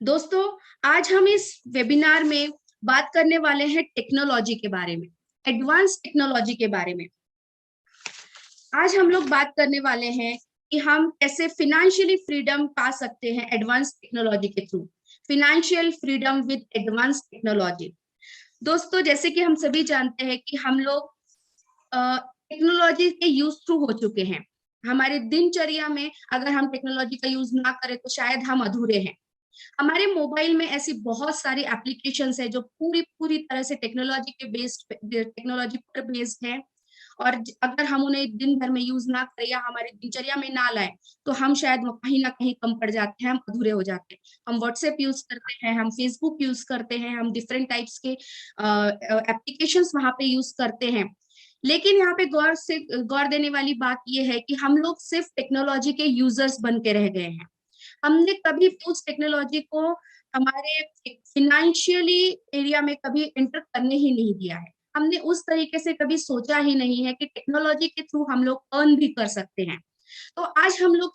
दोस्तों, आज हम इस वेबिनार में बात करने वाले हैं टेक्नोलॉजी के बारे में, एडवांस टेक्नोलॉजी के बारे में। आज हम लोग बात करने वाले हैं कि हम कैसे फिनेंशियली फ्रीडम पा सकते हैं एडवांस टेक्नोलॉजी के through. Financial freedom with advance technology. दोस्तों, जैसे कि हम सभी जानते हैं कि हम लोग टेक्नोलॉजी के यूज थ्रू हो चुके हैं। हमारे दिनचर्या में अगर हम टेक्नोलॉजी का यूज ना करें तो शायद हम अधूरे हैं। हमारे मोबाइल में ऐसी बहुत सारी एप्लीकेशंस है जो पूरी पूरी तरह से टेक्नोलॉजी पर बेस्ड है। और अगर हम उन्हें दिन भर में यूज ना करें या हमारे दिनचर्या में ना लाए तो हम शायद वो कहीं ना कहीं कम पड़ जाते हैं, हम अधूरे हो जाते हैं। हम व्हाट्सएप यूज करते हैं, हम फेसबुक यूज करते हैं, हम डिफरेंट टाइप्स के एप्लीकेशंस वहां पे यूज करते हैं। लेकिन यहाँ पे गौर देने वाली बात यह है कि हम लोग सिर्फ टेक्नोलॉजी के यूजर्स बन के रह गए हैं। हमने कभी उस टेक्नोलॉजी को हमारे फिनेंशियली एरिया में कभी एंटर करने ही नहीं दिया है। हमने उस तरीके से कभी सोचा ही नहीं है कि टेक्नोलॉजी के थ्रू हम लोग अर्न भी कर सकते हैं। तो आज हम लोग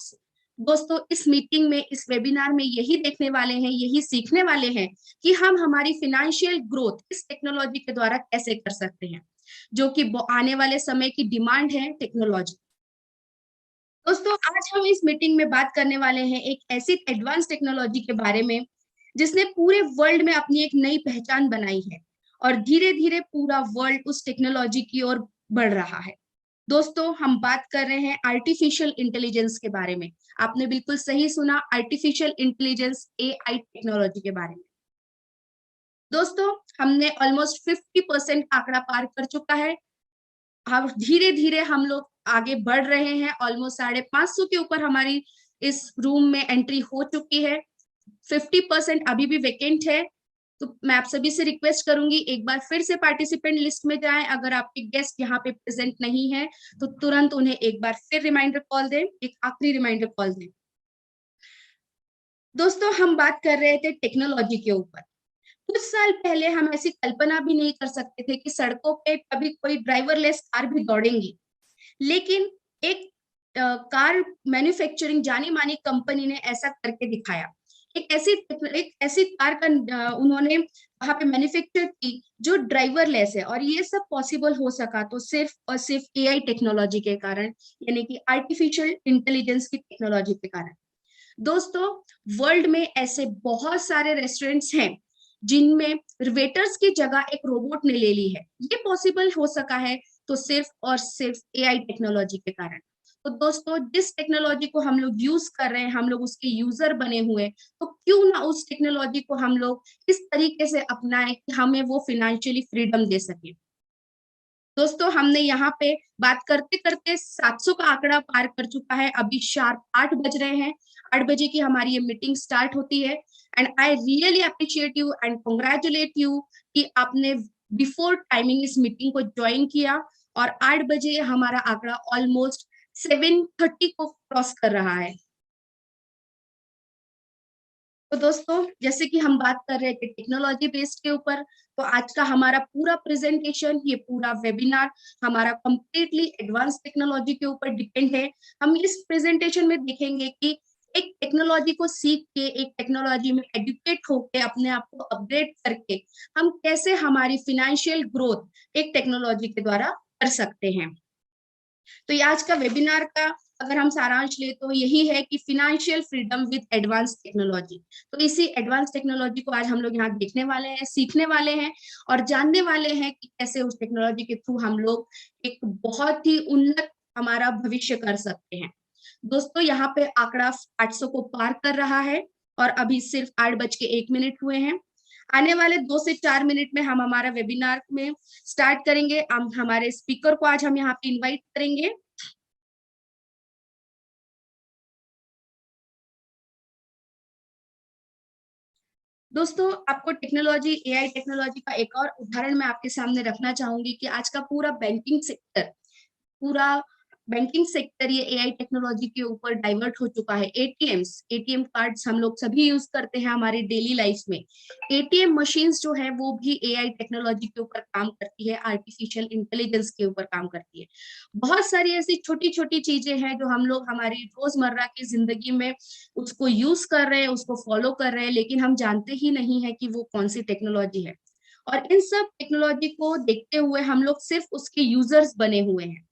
दोस्तों इस मीटिंग में, इस वेबिनार में यही देखने वाले हैं, यही सीखने वाले हैं कि हम हमारी फिनेंशियल ग्रोथ इस टेक्नोलॉजी के द्वारा कैसे कर सकते हैं, जो कि आने वाले समय की डिमांड है टेक्नोलॉजी। दोस्तों, आज हम इस मीटिंग में बात करने वाले हैं एक ऐसी एडवांस टेक्नोलॉजी के बारे में जिसने पूरे वर्ल्ड में अपनी एक नई पहचान बनाई है और धीरे धीरे पूरा वर्ल्ड उस टेक्नोलॉजी की ओर बढ़ रहा है। दोस्तों, हम बात कर रहे हैं आर्टिफिशियल इंटेलिजेंस के बारे में। आपने बिल्कुल सही सुना, आर्टिफिशियल इंटेलिजेंस, एआई टेक्नोलॉजी के बारे में। दोस्तों, हमने ऑलमोस्ट 50% आंकड़ा पार कर चुका है। अब धीरे धीरे हम लोग आगे बढ़ रहे हैं। ऑलमोस्ट 550 के ऊपर हमारी इस रूम में एंट्री हो चुकी है। 50% अभी भी वेकेंट है। तो मैं आप सभी से रिक्वेस्ट करूंगी, एक बार फिर से पार्टिसिपेंट लिस्ट में जाएं। अगर आपके गेस्ट यहाँ पे प्रेजेंट नहीं है तो तुरंत उन्हें एक बार फिर रिमाइंडर कॉल दें, एक आखिरी रिमाइंडर कॉल दें। दोस्तों, हम बात कर रहे थे टेक्नोलॉजी के ऊपर। कुछ साल पहले हम ऐसी कल्पना भी नहीं कर सकते थे कि सड़कों पे कभी कोई ड्राइवरलेस कार भी दौड़ेंगी। लेकिन एक कार मैन्युफैक्चरिंग जानी मानी कंपनी ने ऐसा करके दिखाया। एक ऐसी कार का उन्होंने वहां पे मैन्युफैक्चर की जो ड्राइवरलेस है, और ये सब पॉसिबल हो सका तो सिर्फ और सिर्फ एआई टेक्नोलॉजी के कारण, यानी कि आर्टिफिशियल इंटेलिजेंस की टेक्नोलॉजी के कारण। दोस्तों, वर्ल्ड में ऐसे बहुत सारे रेस्टोरेंट्स हैं जिनमें वेटर्स की जगह एक रोबोट ने ले ली है। ये पॉसिबल हो सका है तो सिर्फ और सिर्फ एआई टेक्नोलॉजी के कारण। तो दोस्तों, जिस टेक्नोलॉजी को हम लोग यूज कर रहे हैं, हम लोग उसके यूजर बने हुए, तो क्यों ना उस टेक्नोलॉजी को हम लोग इस तरीके से अपनाएं कि हमें वो फिनेंशियली फ्रीडम दे सके। दोस्तों, हमने यहाँ पे बात करते करते 700 का आंकड़ा पार कर चुका है। अभी शार्प 8 बज रहे हैं। 8 बजे की हमारी ये मीटिंग स्टार्ट होती है। And I really appreciate you and congratulate you कि आपने बिफोर टाइमिंग इस मीटिंग को ज्वाइन किया। और 8 बजे हमारा आंकड़ा ऑलमोस्ट 7:30 को क्रॉस कर रहा है। तो दोस्तों, जैसे कि हम बात कर रहे थे टेक्नोलॉजी बेस्ड के ऊपर, तो आज का हमारा पूरा प्रेजेंटेशन, ये पूरा वेबिनार हमारा कंप्लीटली एडवांस टेक्नोलॉजी के ऊपर डिपेंड है। हम इस प्रेजेंटेशन में देखेंगे कि एक टेक्नोलॉजी को सीख के, एक टेक्नोलॉजी में एडुकेट होके, अपने आप को अपग्रेड करके हम कैसे हमारी फिनेंशियल ग्रोथ एक टेक्नोलॉजी के द्वारा कर सकते हैं। तो ये आज का वेबिनार का अगर हम सारांश ले तो यही है कि financial freedom with advance technology. तो इसी एडवांस टेक्नोलॉजी को आज हम लोग यहाँ देखने वाले हैं, सीखने वाले हैं और जानने वाले हैं कि कैसे उस टेक्नोलॉजी के थ्रू हम लोग एक बहुत ही उन्नत हमारा भविष्य कर सकते हैं। दोस्तों, यहाँ पे आंकड़ा 800 को पार कर रहा है और अभी सिर्फ 8:01 हुए हैं। आने वाले 2 से 4 मिनट में हम हमारा वेबिनार में स्टार्ट करेंगे। हम हमारे स्पीकर को आज हम यहाँ पे इनवाइट करेंगे। दोस्तों, आपको टेक्नोलॉजी, एआई टेक्नोलॉजी का एक और उदाहरण मैं आपके सामने रखना चाहूंगी कि आज का पूरा बैंकिंग सेक्टर, पूरा बैंकिंग सेक्टर ये एआई टेक्नोलॉजी के ऊपर डाइवर्ट हो चुका है। एटीएम कार्ड्स हम लोग सभी यूज करते हैं हमारी डेली लाइफ में। एटीएम मशीन्स जो है वो भी एआई टेक्नोलॉजी के ऊपर काम करती है, आर्टिफिशियल इंटेलिजेंस के ऊपर काम करती है। बहुत सारी ऐसी छोटी छोटी चीजें हैं जो हम लोग हमारी रोजमर्रा की जिंदगी में उसको यूज कर रहे हैं, उसको फॉलो कर रहे हैं, लेकिन हम जानते ही नहीं है कि वो कौन सी टेक्नोलॉजी है। और इन सब टेक्नोलॉजी को देखते हुए हम लोग सिर्फ उसके यूजर्स बने हुए हैं,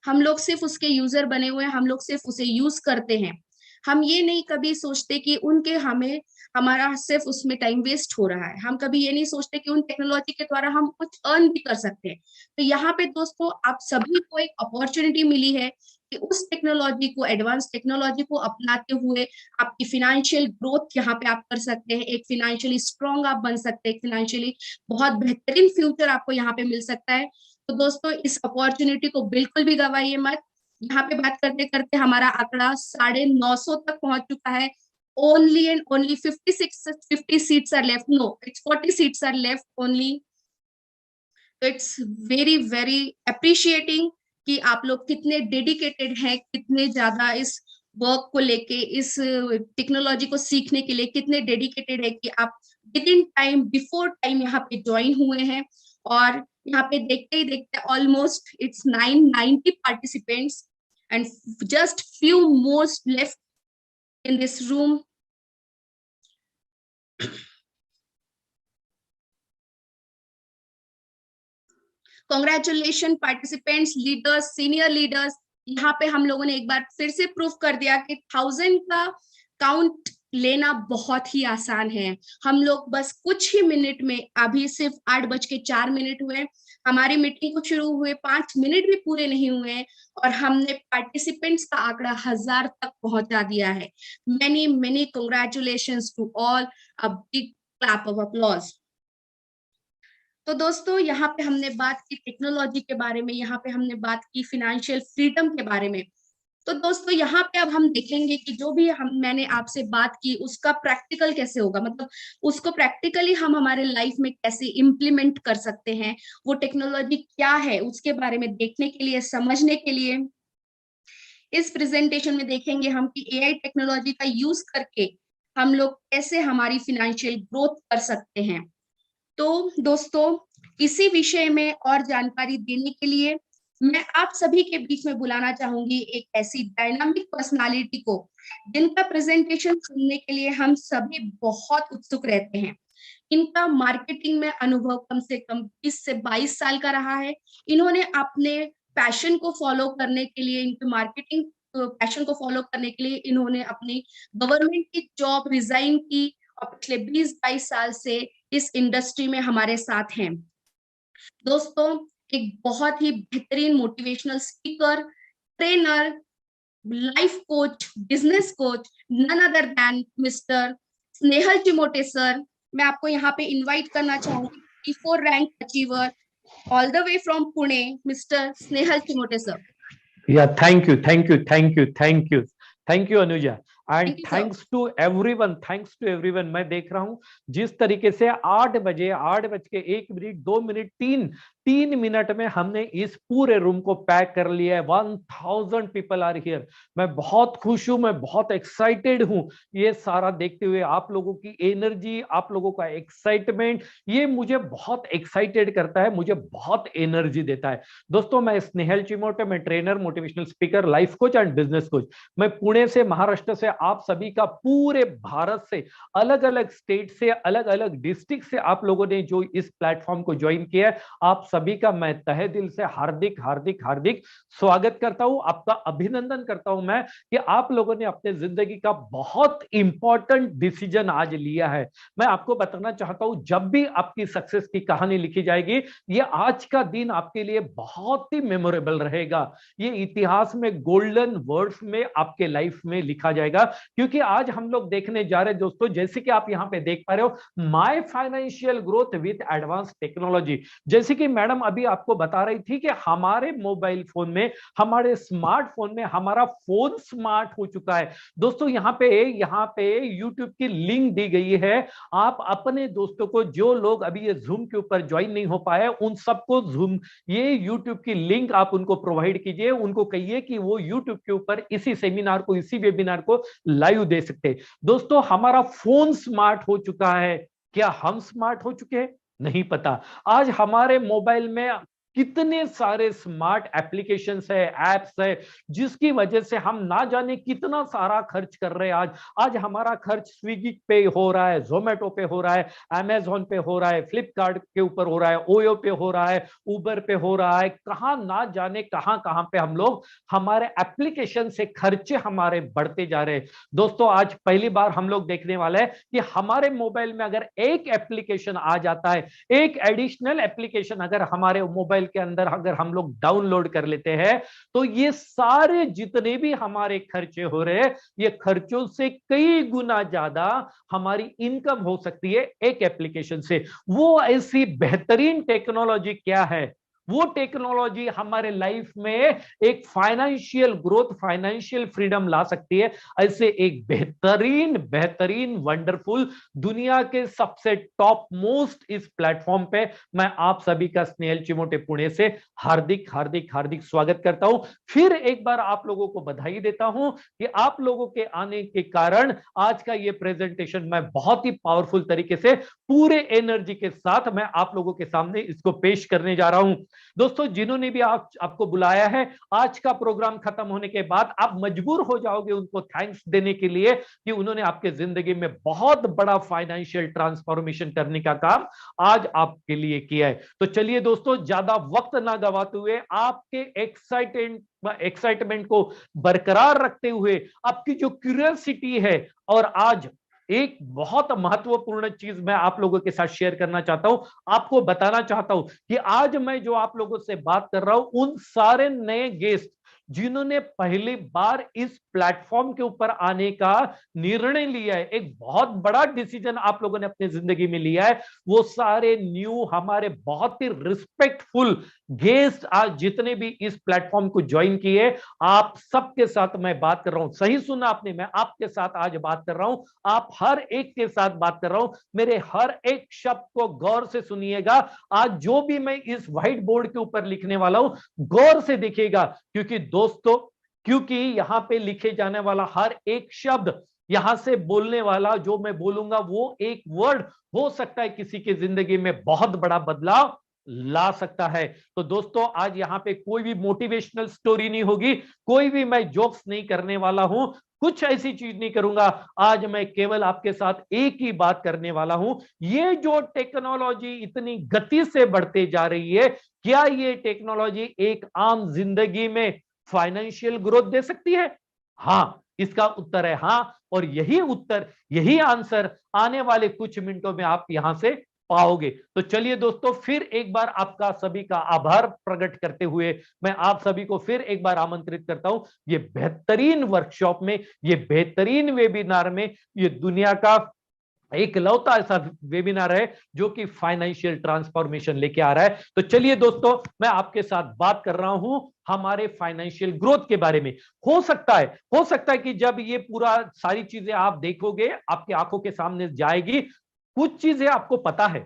हम लोग सिर्फ उसके यूजर बने हुए हैं, हम लोग सिर्फ उसे यूज करते हैं। हम ये नहीं कभी सोचते कि उनके हमें हमारा सिर्फ उसमें टाइम वेस्ट हो रहा है। हम कभी ये नहीं सोचते कि उन टेक्नोलॉजी के द्वारा हम कुछ अर्न भी कर सकते हैं। तो यहाँ पे दोस्तों आप सभी को एक अपॉर्चुनिटी मिली है कि उस टेक्नोलॉजी को, एडवांस टेक्नोलॉजी को अपनाते हुए आपकी फिनेंशियल ग्रोथ यहाँ पे आप कर सकते हैं, एक फिनेंशियली स्ट्रॉन्ग आप बन सकते हैं, फिनेंशियली बहुत बेहतरीन फ्यूचर आपको यहाँ पे मिल सकता है। तो दोस्तों इस अपॉर्चुनिटी को बिल्कुल भी गवाइए मत। यहाँ पे बात करते करते हमारा आंकड़ा 950 तक पहुंच चुका है। Only and only 50 seats are left, no it's 40 seats are left only. तो इट्स वेरी वेरी अप्रिशिएटिंग कि आप लोग कितने डेडिकेटेड हैं, कितने ज्यादा इस वर्क को लेके, इस टेक्नोलॉजी को सीखने के लिए कितने डेडिकेटेड है कि आप with in time, before time यहाँ पे ज्वाइन हुए हैं। और यहाँ पे देखते ही देखते almost it's 990 participants and just few most left in this room. Congratulation participants, leaders, senior leaders. यहाँ पे हम लोगों ने एक बार फिर से प्रूफ कर दिया कि 1000 का काउंट लेना बहुत ही आसान है। हम लोग बस कुछ ही मिनट में, अभी सिर्फ 8:04 हुए, हमारी मीटिंग को शुरू हुए 5 मिनट भी पूरे नहीं हुए और हमने पार्टिसिपेंट्स का आंकड़ा 1000 तक पहुंचा दिया है। Many many congratulations to all, a big clap of applause. तो दोस्तों यहाँ पे हमने बात की टेक्नोलॉजी के बारे में, यहाँ पे हमने बात की फिनेंशियल फ्रीडम के बारे में। तो दोस्तों यहाँ पे अब हम देखेंगे कि जो भी मैंने आपसे बात की उसका प्रैक्टिकल कैसे होगा, मतलब उसको प्रैक्टिकली हम हमारे लाइफ में कैसे इम्प्लीमेंट कर सकते हैं, वो टेक्नोलॉजी क्या है उसके बारे में देखने के लिए, समझने के लिए इस प्रेजेंटेशन में देखेंगे हम कि एआई टेक्नोलॉजी का यूज करके हम लोग कैसे हमारी फिनेंशियल ग्रोथ कर सकते हैं। तो दोस्तों इसी विषय में और जानकारी देने के लिए मैं आप सभी के बीच में बुलाना चाहूंगी एक ऐसी डायनामिक पर्सनालिटी को जिनका प्रेजेंटेशन सुनने के लिए हम सभी बहुत उत्सुक रहते हैं। इनका मार्केटिंग में अनुभव कम से कम 20 से 22 साल का रहा है। इन्होंने अपने पैशन को फॉलो करने के लिए, इनके मार्केटिंग पैशन को फॉलो करने के लिए इन्होंने अपनी गवर्नमेंट की जॉब रिजाइन की और पिछले 20-22 साल से इस इंडस्ट्री में हमारे साथ हैं। दोस्तों एक बहुत ही बेहतरीन motivational speaker, trainer, life coach, business coach, none other than mister Snehal Chimote sir. मैं आपको यहाँ पे इनवाइट करना चाहूंगी, P4 rank achiever all the way from Pune, mister Snehal Chimote sir. Yeah, thank you Anuja, and thanks to everyone. मैं देख रहा हूं जिस तरीके से 8:01 3 मिनट में हमने इस पूरे रूम को पैक कर लिया है। 1000 पीपल आर हियर। मैं बहुत खुश हूं, मैं बहुत एक्साइटेड हूं। ये सारा देखते हुए आप लोगों की एनर्जी, आप लोगों का एक्साइटमेंट, ये मुझे बहुत एक्साइटेड करता है, मुझे बहुत एनर्जी देता है। दोस्तों मैं स्नेहल चिमोटे, मैं trainer, motivational speaker, life coach and business coach. मैं पुणे से, महाराष्ट्र से, आप सभी का पूरे भारत से, अलग अलग स्टेट से, अलग अलग डिस्ट्रिक्ट से आप लोगों ने जो इस प्लेटफॉर्म को ज्वाइन किया है, आप सभी का मैं तहे दिल से हार्दिक हार्दिक हार्दिक स्वागत करता हूं। आपका अभिनंदन करता हूं मैं कि आप लोगों ने अपने जिंदगी का बहुत इंपॉर्टेंट डिसीजन आज लिया है। मैं आपको बताना चाहता हूं, जब भी आपकी सक्सेस की कहानी लिखी जाएगी, ये आज का दिन आपके लिए बहुत ही मेमोरेबल रहेगा। ये इतिहास में गोल्डन वर्ड्स में आपके लाइफ में लिखा जाएगा, क्योंकि आज हम लोग देखने जा रहे हैं दोस्तों, जैसे कि आप यहां पे देख पा रहे हो, my financial growth with advance technology. जैसे कि मैडम अभी आपको बता रही थी कि हमारे मोबाइल फोन में, हमारे स्मार्टफोन में हमारा फोन स्मार्ट हो चुका है। दोस्तों यहाँ पे यूट्यूब की लिंक दी गई है। आप अपने दोस्तों को, जो लोग अभी ये जूम के ऊपर ज्वाइन नहीं हो पाए, उन सबको जूम, ये यूट्यूब की लिंक आप उनको प्रोवाइड कीजिए। उनको कहिए कि वो यूट्यूब के ऊपर इसी सेमिनार को, इसी वेबिनार को लाइव दे सकते। दोस्तों हमारा फोन स्मार्ट हो चुका है, क्या हम स्मार्ट हो चुके हैं? नहीं पता। आज हमारे मोबाइल में कितने सारे स्मार्ट एप्लीकेशंस है, एप्स है, जिसकी वजह से हम ना जाने कितना सारा खर्च कर रहे हैं। आज हमारा खर्च स्विगी पे हो रहा है, जोमेटो पे हो रहा है, अमेजोन पे हो रहा है, फ्लिपकार्ट के ऊपर हो रहा है, ओयो पे हो रहा है, उबर पे हो रहा है। कहां ना जाने कहां कहां पे हम लोग, हमारे एप्लीकेशन से खर्चे हमारे बढ़ते जा रहे हैं। दोस्तों आज पहली बार हम लोग देखने वाले हैं कि हमारे मोबाइल में अगर एक एप्लीकेशन आ जाता है, एक एडिशनल एप्लीकेशन अगर हमारे मोबाइल के अंदर अगर हम लोग डाउनलोड कर लेते हैं, तो ये सारे जितने भी हमारे खर्चे हो रहे हैं, ये खर्चों से कई गुना ज्यादा हमारी इनकम हो सकती है एक एप्लीकेशन से। वो ऐसी बेहतरीन टेक्नोलॉजी क्या है? वो टेक्नोलॉजी हमारे लाइफ में एक फाइनेंशियल ग्रोथ, फाइनेंशियल फ्रीडम ला सकती है। ऐसे एक बेहतरीन बेहतरीन वंडरफुल, दुनिया के सबसे टॉप मोस्ट इस प्लेटफॉर्म पे मैं आप सभी का स्नेहल चिमोटे पुणे से हार्दिक हार्दिक हार्दिक स्वागत करता हूं। फिर एक बार आप लोगों को बधाई देता हूं कि आप लोगों के आने के कारण आज का ये प्रेजेंटेशन मैं बहुत ही पावरफुल तरीके से, पूरे एनर्जी के साथ मैं आप लोगों के सामने इसको पेश करने जा रहा हूं। दोस्तों जिन्होंने भी आपको बुलाया है, आज का प्रोग्राम खत्म होने के बाद आप मजबूर हो जाओगे उनको थैंक्स देने के लिए कि उन्होंने आपके जिंदगी में बहुत बड़ा फाइनेंशियल ट्रांसफॉर्मेशन करने का काम आज आपके लिए किया है। तो चलिए दोस्तों, ज्यादा वक्त ना गवाते हुए, आपके एक्साइटमेंट को बरकरार रखते हुए, आपकी जो क्यूरियोसिटी है, और आज एक बहुत महत्वपूर्ण चीज मैं आप लोगों के साथ शेयर करना चाहता हूं, आपको बताना चाहता हूं कि आज मैं जो आप लोगों से बात कर रहा हूं, उन सारे नए गेस्ट जिन्होंने पहली बार इस प्लेटफॉर्म के ऊपर आने का निर्णय लिया है, एक बहुत बड़ा डिसीजन आप लोगों ने अपनी जिंदगी में लिया है, वो सारे न्यू हमारे बहुत ही रिस्पेक्टफुल गेस्ट आज जितने भी इस प्लेटफॉर्म को ज्वाइन किए, आप सबके साथ मैं बात कर रहा हूं। सही सुना आपने, मैं आपके साथ आज बात कर रहा हूं, आप हर एक के साथ बात कर रहा हूं। मेरे हर एक शब्द को गौर से सुनिएगा। आज जो भी मैं इस व्हाइट बोर्ड के ऊपर लिखने वाला हूं, गौर से देखिएगा, क्योंकि यहां पे लिखे जाने वाला हर एक शब्द, यहां से बोलने वाला जो मैं बोलूंगा, वो एक वर्ड हो सकता है किसी की जिंदगी में बहुत बड़ा बदलाव ला सकता है। तो दोस्तों आज यहां पे कोई भी मोटिवेशनल स्टोरी नहीं होगी, कोई भी मैं जोक्स नहीं करने वाला हूं, कुछ ऐसी चीज नहीं करूंगा। आज मैं केवल आपके साथ एक ही बात करने वाला हूं, ये जो टेक्नोलॉजी इतनी गति से बढ़ते जा रही है, क्या ये टेक्नोलॉजी एक आम जिंदगी में फाइनेंशियल ग्रोथ दे सकती है? हाँ, इसका उत्तर है हाँ। और यही उत्तर, यही आंसर आने वाले कुछ मिनटों में आप यहां से पाओगे। तो चलिए दोस्तों, फिर एक बार आपका सभी का आभार प्रकट करते हुए मैं आप सभी को फिर एक बार आमंत्रित करता हूं ये बेहतरीन वर्कशॉप में, ये बेहतरीन वेबिनार में। ये दुनिया का एक लौता ऐसा वेबिनार है जो कि फाइनेंशियल ट्रांसफॉर्मेशन लेके आ रहा है। तो चलिए दोस्तों, मैं आपके साथ बात कर रहा हूं हमारे फाइनेंशियल ग्रोथ के बारे में। हो सकता है कि जब ये पूरा सारी चीजें आप देखोगे, आपकी आंखों के सामने जाएगी, कुछ चीजें आपको पता है,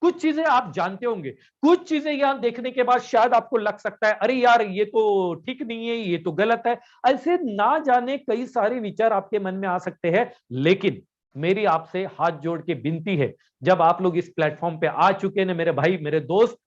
कुछ चीजें आप जानते होंगे, कुछ चीजें यहां देखने के बाद शायद आपको लग सकता है अरे यार ये तो ठीक नहीं है, ये तो गलत है। ऐसे ना जाने कई सारे विचार आपके मन में आ सकते हैं, लेकिन मेरी आपसे हाथ जोड़ के विनती है, जब आप लोग इस प्लेटफॉर्म पे आ चुके हैं मेरे भाई, मेरे दोस्त,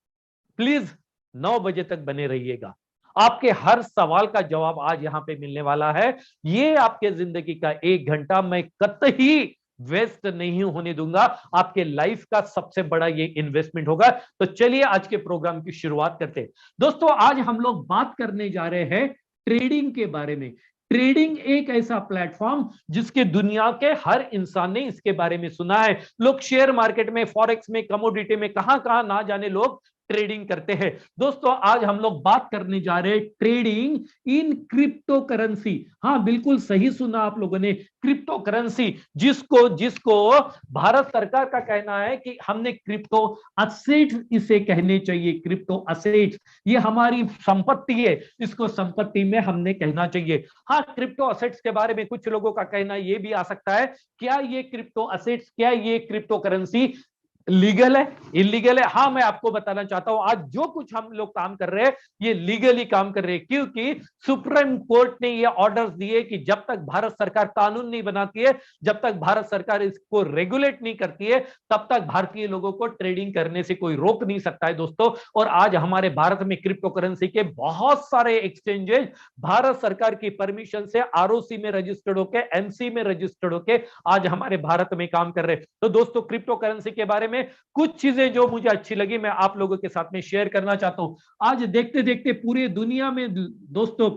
प्लीज 9 बजे तक बने रहिएगा। आपके हर सवाल का जवाब आज यहां पे मिलने वाला है। ये आपके जिंदगी का 1 घंटा मैं कतई वेस्ट नहीं होने दूंगा, आपके लाइफ का सबसे बड़ा ये इन्वेस्टमेंट होगा। तो चलिए आज के प्रोग्राम की शुरुआत करते हैं। दोस्तों आज हम लोग बात करने जा रहे हैं ट्रेडिंग के बारे में। ट्रेडिंग एक ऐसा प्लेटफॉर्म जिसके दुनिया के हर इंसान ने इसके बारे में सुना है। लोग शेयर मार्केट में, फॉरेक्स में, कमोडिटी में, कहां कहां ना जाने लोग ट्रेडिंग करते हैं। दोस्तों आज हम लोग बात करने जा रहे हैं ट्रेडिंग इन क्रिप्टो करेंसी। हाँ बिल्कुल सही सुना आप लोगों ने, क्रिप्टो करेंसी, जिसको जिसको भारत सरकार का कहना है कि हमने क्रिप्टो असेट्स इसे कहने चाहिए। क्रिप्टो असेट्स ये हमारी संपत्ति है, इसको संपत्ति में हमने कहना चाहिए। हाँ क्रिप्टो असेट्स के बारे में कुछ लोगों का कहना ये भी आ सकता है, क्या ये क्रिप्टो असेट्स, क्या ये क्रिप्टो करेंसी लीगल है, इलीगल है? हाँ मैं आपको बताना चाहता हूं, आज जो कुछ हम लोग काम कर रहे हैं ये लीगली काम कर रहे हैं, क्योंकि सुप्रीम कोर्ट ने ये ऑर्डर्स दिए कि जब तक भारत सरकार कानून नहीं बनाती है, जब तक भारत सरकार इसको रेगुलेट नहीं करती है, तब तक भारतीय लोगों को ट्रेडिंग करने से कोई रोक नहीं सकता है दोस्तों। और आज हमारे भारत में क्रिप्टो करेंसी के बहुत सारे एक्सचेंजेस भारत सरकार की परमिशन से आरओसी में रजिस्टर्ड होके, एमसी में रजिस्टर्ड होके आज हमारे भारत में काम कर रहे हैं। तो दोस्तों क्रिप्टो करेंसी के बारे में कुछ चीजें जो मुझे अच्छी लगी मैं आप लोगों के साथ में शेयर करना चाहता हूं। आज देखते देखते पूरी दुनिया में दोस्तों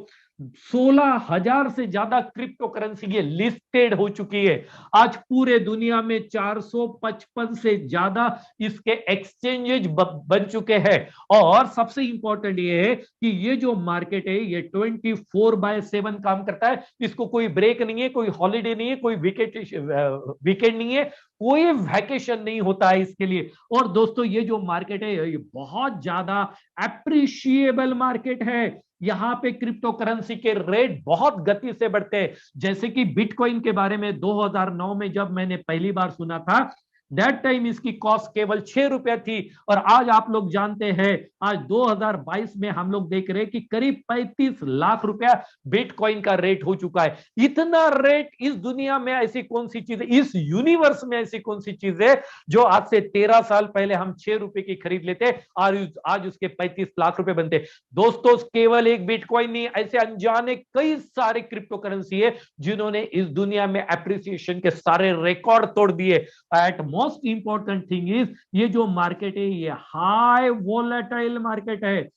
16,000 से ज्यादा क्रिप्टो करेंसी ये लिस्टेड हो चुकी है। आज पूरे दुनिया में 455 से ज्यादा इसके एक्सचेंजेज बन चुके हैं। और सबसे इंपॉर्टेंट ये है कि ये जो मार्केट है ये 24/7 काम करता है, इसको कोई ब्रेक नहीं है, कोई हॉलीडे नहीं है, कोई वीकेंड नहीं है, कोई वैकेशन नहीं होता है इसके लिए। और दोस्तों ये जो मार्केट है ये बहुत ज्यादा अप्रिशिएबल मार्केट है। यहां पे क्रिप्टो करेंसी के रेट बहुत गति से बढ़ते हैं। जैसे कि बिटकॉइन के बारे में 2009 में जब मैंने पहली बार सुना था, दैट टाइम इसकी कॉस्ट केवल 6 रुपया थी, और आज आप लोग जानते हैं आज 2022 में हम लोग देख रहे हैं कि करीब 35 लाख रुपया बिटकॉइन का रेट हो चुका है। इतना रेट इस दुनिया में ऐसी कौन सी चीज है, इस यूनिवर्स में ऐसी कौन सी चीज है जो आज से 13 साल पहले हम 6 रुपए की खरीद लेते और आज उसके 35 लाख रुपए बनते। दोस्तों केवल एक बिटकॉइन नहीं, ऐसे अनजाने कई सारे क्रिप्टो करेंसी है जिन्होंने इस दुनिया में एप्रिसिएशन के सारे रिकॉर्ड तोड़ दिए। At most important thing is ये जो मार्केट है ये हाई वोलेटाइल मार्केट है,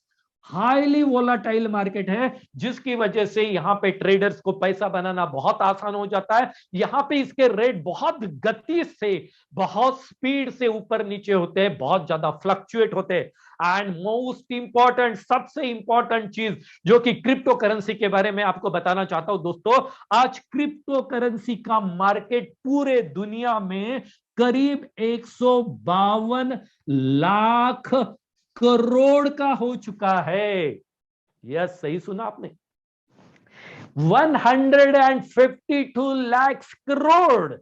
हाईली वोलाटाइल मार्केट है, जिसकी वजह से यहां पे ट्रेडर्स को पैसा बनाना बहुत आसान हो जाता है। यहां पे इसके रेट बहुत गति से, बहुत स्पीड से ऊपर नीचे होते हैं, बहुत ज्यादा फ्लक्चुएट होते हैं। एंड मोस्ट इंपॉर्टेंट, सबसे इंपॉर्टेंट चीज जो कि क्रिप्टो करेंसी के बारे में आपको बताना चाहता हूं दोस्तों, आज क्रिप्टो करेंसी का मार्केट पूरे दुनिया में करीब 152 लाख करोड़ का हो चुका है। यस सही सुना आपने, 152 लाख करोड़,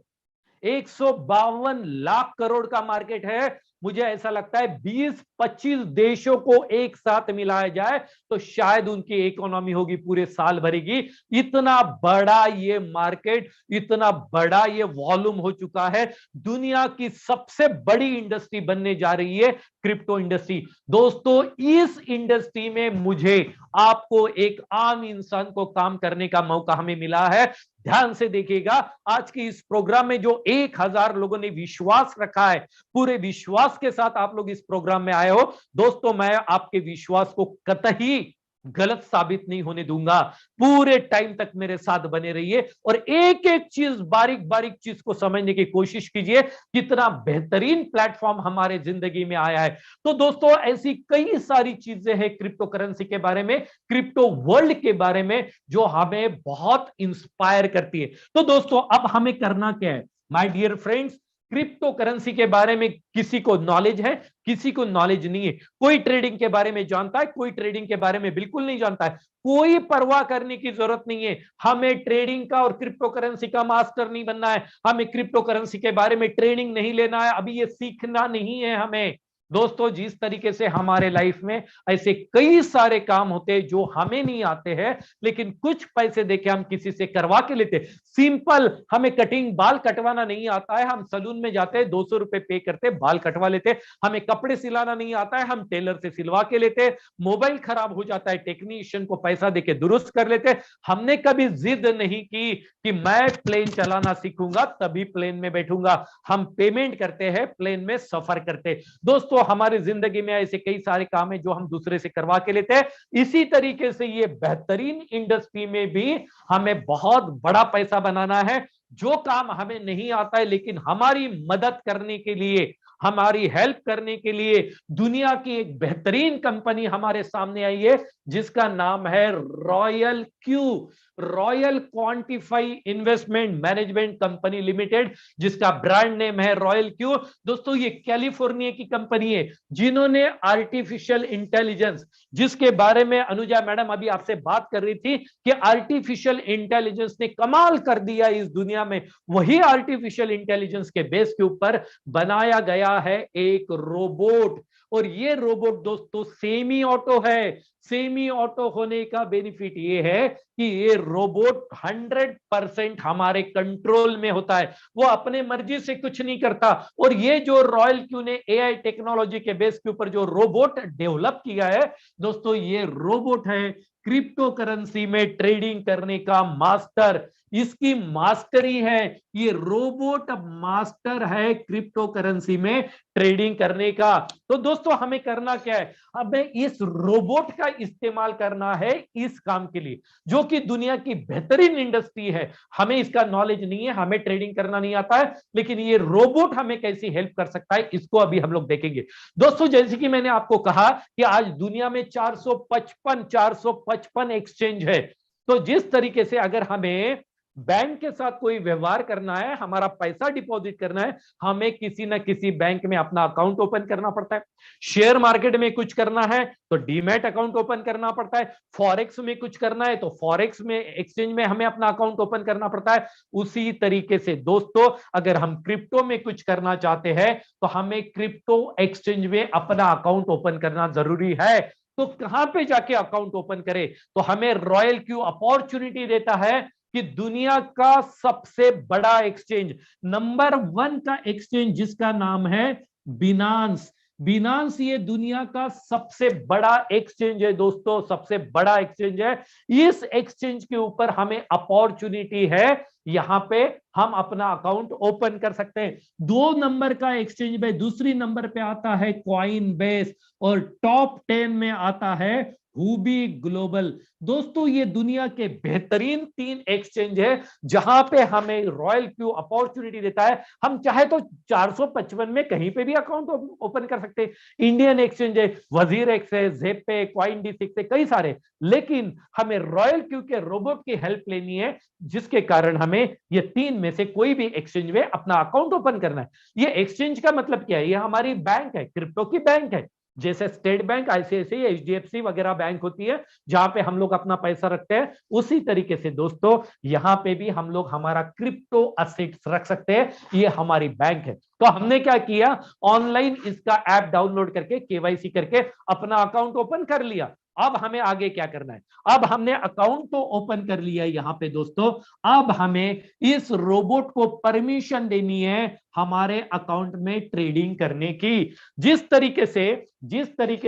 152 लाख करोड़ का मार्केट है। मुझे ऐसा लगता है 20-25 देशों को एक साथ मिलाया जाए तो शायद उनकी इकोनॉमी होगी पूरे साल भर की। इतना बड़ा ये मार्केट, इतना बड़ा ये वॉल्यूम हो चुका है। दुनिया की सबसे बड़ी इंडस्ट्री बनने जा रही है क्रिप्टो इंडस्ट्री। दोस्तों इस इंडस्ट्री में मुझे, आपको, एक आम इंसान को काम करने का मौका हमें मिला है। ध्यान से देखिएगा, आज के इस प्रोग्राम में जो 1000 लोगों ने विश्वास रखा है, पूरे विश्वास के साथ आप लोग इस प्रोग्राम में आए हो दोस्तों, मैं आपके विश्वास को कतई गलत साबित नहीं होने दूंगा। पूरे टाइम तक मेरे साथ बने रहिए और एक एक चीज, बारीक बारीक चीज को समझने की कोशिश कीजिए। कितना बेहतरीन प्लेटफॉर्म हमारे जिंदगी में आया है। तो दोस्तों ऐसी कई सारी चीजें हैं क्रिप्टो करेंसी के बारे में, क्रिप्टो वर्ल्ड के बारे में, जो हमें बहुत इंस्पायर करती है। तो दोस्तों अब हमें करना क्या है my dear friends, cryptocurrency के बारे में किसी को नॉलेज है, किसी को नॉलेज नहीं है। कोई ट्रेडिंग के बारे में जानता है, कोई ट्रेडिंग के बारे में बिल्कुल नहीं जानता है। कोई परवाह करने की जरूरत नहीं है। हमें ट्रेडिंग का और क्रिप्टो करेंसी का मास्टर नहीं बनना है, हमें क्रिप्टो करेंसी के बारे में ट्रेनिंग नहीं लेना है, अभी ये सीखना नहीं है हमें। दोस्तों जिस तरीके से हमारे लाइफ में ऐसे कई सारे काम होते हैं जो हमें नहीं आते हैं, लेकिन कुछ पैसे देके हम किसी से करवा के लेते। सिंपल, हमें कटिंग, बाल कटवाना नहीं आता है, हम सलून में जाते हैं, 200 रुपए पे करते, बाल कटवा लेते। हमें कपड़े सिलाना नहीं आता है, हम टेलर से सिलवा के लेते। मोबाइल खराब हो जाता है, टेक्नीशियन को पैसा देके दुरुस्त कर लेते। हमने कभी जिद नहीं की कि मैं प्लेन चलाना सीखूंगा तभी प्लेन में बैठूंगा। हम पेमेंट करते हैं, प्लेन में सफर करते। दोस्तों हमारी जिंदगी में ऐसे कई सारे काम है जो हम दूसरे से करवा के लेते हैं। इसी तरीके से ये बेहतरीन इंडस्ट्री में भी हमें बहुत बड़ा पैसा बनाना है। जो काम हमें नहीं आता है लेकिन हमारी मदद करने के लिए हमारी हेल्प करने के लिए दुनिया की एक बेहतरीन कंपनी हमारे सामने आई है, जिसका नाम है royal Q, royal quantify investment management company limited, जिसका ब्रांड नेम है रॉयल क्यू। दोस्तों ये कैलिफोर्निया की कंपनी है, जिन्होंने आर्टिफिशियल इंटेलिजेंस, जिसके बारे में अनुजा मैडम अभी आपसे बात कर रही थी कि आर्टिफिशियल इंटेलिजेंस ने कमाल कर दिया इस दुनिया में, वही आर्टिफिशियल इंटेलिजेंस के बेस के ऊपर बनाया गया है एक रोबोट। और ये रोबोट दोस्तों सेमी ऑटो है। सेमी ऑटो होने का बेनिफिट ये है कि ये रोबोट 100% हमारे कंट्रोल में होता है, वो अपने मर्जी से कुछ नहीं करता। और ये जो रॉयल क्यू ने एआई टेक्नोलॉजी के बेस के ऊपर जो रोबोट डेवलप किया है दोस्तों, ये रोबोट है क्रिप्टो करेंसी में ट्रेडिंग करने का मास्टर। इसकी मास्टरी है, ये रोबोट मास्टर है क्रिप्टो करेंसी में ट्रेडिंग करने का। तो दोस्तों हमें करना क्या है, हमें इस रोबोट का इस्तेमाल करना है इस काम के लिए, जो कि दुनिया की बेहतरीन इंडस्ट्री है। हमें इसका नॉलेज नहीं है, हमें ट्रेडिंग करना नहीं आता है, लेकिन ये रोबोट हमें कैसी हेल्प कर सकता है इसको अभी हम लोग देखेंगे। दोस्तों जैसे कि मैंने आपको कहा कि आज दुनिया में 455 एक्सचेंज है। तो जिस तरीके से अगर हमें बैंक के साथ कोई व्यवहार करना है, हमारा पैसा डिपॉजिट करना है, हमें किसी ना किसी बैंक में अपना अकाउंट ओपन करना पड़ता है। शेयर मार्केट में कुछ करना है तो डीमैट अकाउंट ओपन करना पड़ता है। फॉरेक्स में कुछ करना है तो फॉरेक्स में एक्सचेंज में हमें अपना अकाउंट ओपन करना पड़ता है। उसी तरीके से दोस्तों अगर हम क्रिप्टो में कुछ करना चाहते हैं तो हमें क्रिप्टो एक्सचेंज में अपना अकाउंट ओपन करना जरूरी है। तो कहां पे जाके अकाउंट ओपन करें, तो हमें रॉयल क्यू अपॉर्चुनिटी देता है कि दुनिया का सबसे बड़ा एक्सचेंज, नंबर 1 का एक्सचेंज जिसका नाम है बिनांस। बिनांस ये दुनिया का सबसे बड़ा एक्सचेंज है दोस्तों, सबसे बड़ा एक्सचेंज है। इस एक्सचेंज के ऊपर हमें अपॉर्चुनिटी है, यहां पे हम अपना अकाउंट ओपन कर सकते हैं। 2 नंबर का एक्सचेंज में दूसरी नंबर पे आता है कॉइन बेस, और टॉप 10 में आता है हुबी ग्लोबल। दोस्तों ये दुनिया के बेहतरीन 3 एक्सचेंज है जहां पे हमें रॉयल क्यू अपॉर्चुनिटी देता है। हम चाहे तो 455 में कहीं पे भी अकाउंट ओपन कर सकते हैं। इंडियन एक्सचेंज है, वजीर एक्स है, जेपे, कॉइन डी6 है, कई सारे, लेकिन हमें रॉयल क्यू के रोबोट की हेल्प लेनी है, जिसके कारण हमें ये 3 में से कोई भी एक्सचेंज में अपना अकाउंट ओपन करना है। ये एक्सचेंज का मतलब क्या है, ये हमारी बैंक है, क्रिप्टो की बैंक है। जैसे स्टेट बैंक, आईसीआईसीआई, एचडीएफसी वगैरह बैंक होती है जहां पे हम लोग अपना पैसा रखते हैं, उसी तरीके से दोस्तों यहां पे भी हम लोग हमारा क्रिप्टो असेट्स रख सकते हैं। ये हमारी बैंक है। तो हमने क्या किया, ऑनलाइन इसका ऐप डाउनलोड करके केवाईसी करके अपना अकाउंट ओपन कर लिया। अब हमें आगे क्या करना है, अब हमने अकाउंट तो ओपन कर लिया यहां पे दोस्तों, अब हमें इस रोबोट को परमिशन देनी है हमारे अकाउंट में ट्रेडिंग करने की। जिस तरीके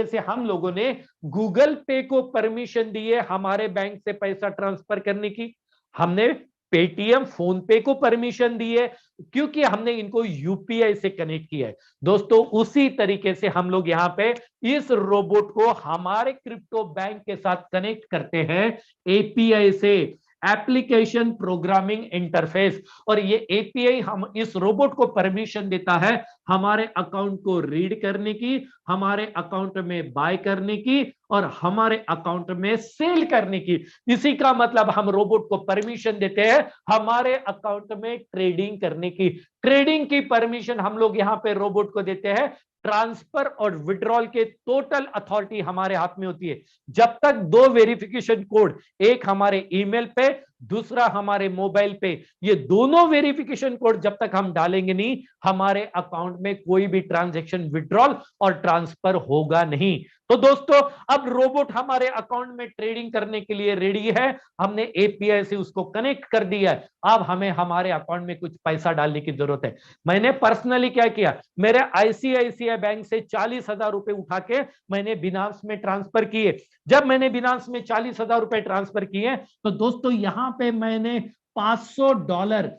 से हम लोगों ने गूगल पे को परमिशन दी है हमारे बैंक से पैसा ट्रांसफर करने की, हमने पेटीएम, फोन पे को परमिशन दी है क्योंकि हमने इनको यूपीआई से कनेक्ट किया है। दोस्तों उसी तरीके से हम लोग यहां पे इस रोबोट को हमारे क्रिप्टो बैंक के साथ कनेक्ट करते हैं एपीआई से, एप्लीकेशन प्रोग्रामिंग इंटरफेस। और ये एपीआई हम इस रोबोट को परमिशन देता है हमारे अकाउंट को रीड करने की, हमारे अकाउंट में बाय करने की और हमारे अकाउंट में सेल करने की। इसी का मतलब हम रोबोट को परमिशन देते हैं हमारे अकाउंट में ट्रेडिंग करने की। ट्रेडिंग की परमिशन हम लोग यहां पे रोबोट को देते हैं। ट्रांसफर और विड्रॉल के टोटल अथॉरिटी हमारे हाथ में होती है। जब तक 2 वेरिफिकेशन कोड, एक हमारे ईमेल पे, दूसरा हमारे मोबाइल पे, ये दोनों वेरिफिकेशन कोड जब तक हम डालेंगे नहीं, हमारे अकाउंट में कोई भी ट्रांजैक्शन विड्रॉल और ट्रांसफर होगा नहीं। तो दोस्तों अब रोबोट हमारे अकाउंट में ट्रेडिंग करने के लिए रेडी है, हमने एपीआई से उसको कनेक्ट कर दिया है। अब हमें हमारे अकाउंट में कुछ पैसा डालने की जरूरत है। मैंने पर्सनली क्या किया, मेरे आईसीआईसीआई बैंक से 40,000 रुपए उठा के मैंने बिनांस में ट्रांसफर किए। जब मैंने बिनांस में 40,000 रुपए ट्रांसफर किए तो दोस्तों यहां पे मैंने $500,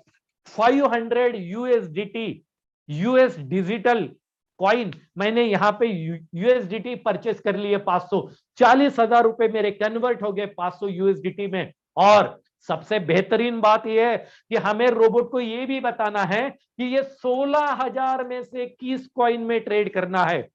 500 यूएसडीटी, यूएस डिजिटल कॉइन, मैंने यहां पे यूएसडीटी परचेस कर लिए 500। 40,000 रुपए मेरे कन्वर्ट हो गए 500 यूएसडीटी में। और सबसे बेहतरीन बात यह है कि हमें रोबोट को यह भी बताना है कि ये 16,000 में से किस कॉइन में ट्रेड करना है।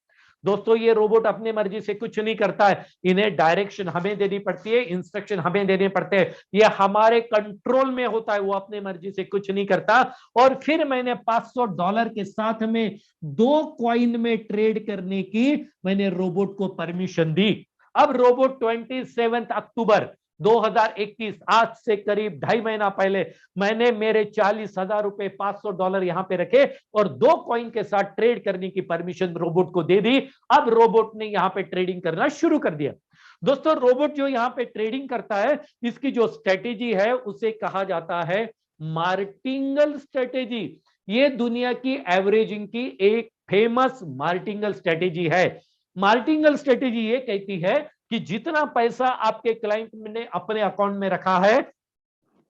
दोस्तों ये रोबोट अपने मर्जी से कुछ नहीं करता है, इन्हें डायरेक्शन हमें देनी पड़ती है, इंस्ट्रक्शन हमें देने पड़ते हैं, ये हमारे कंट्रोल में होता है, वो अपने मर्जी से कुछ नहीं करता। और फिर मैंने $500 के साथ में 2 कॉइन में ट्रेड करने की मैंने रोबोट को परमिशन दी। अब रोबोट 27 अक्टूबर 2021, आज से करीब 2.5 महीना पहले मैंने मेरे 40,000 रुपए $500 यहां पे रखे और 2 कॉइन के साथ ट्रेड करने की परमिशन रोबोट को दे दी। अब रोबोट ने यहां पे ट्रेडिंग करना शुरू कर दिया। दोस्तों रोबोट जो यहां पे ट्रेडिंग करता है, इसकी जो स्ट्रेटेजी है उसे कहा जाता है मार्टिंगल स्ट्रेटेजी। ये दुनिया की एवरेजिंग की एक फेमस मार्टिंगल स्ट्रेटेजी है। मार्टिंगल स्ट्रेटेजी ये कहती है कि जितना पैसा आपके क्लाइंट ने अपने अकाउंट में रखा है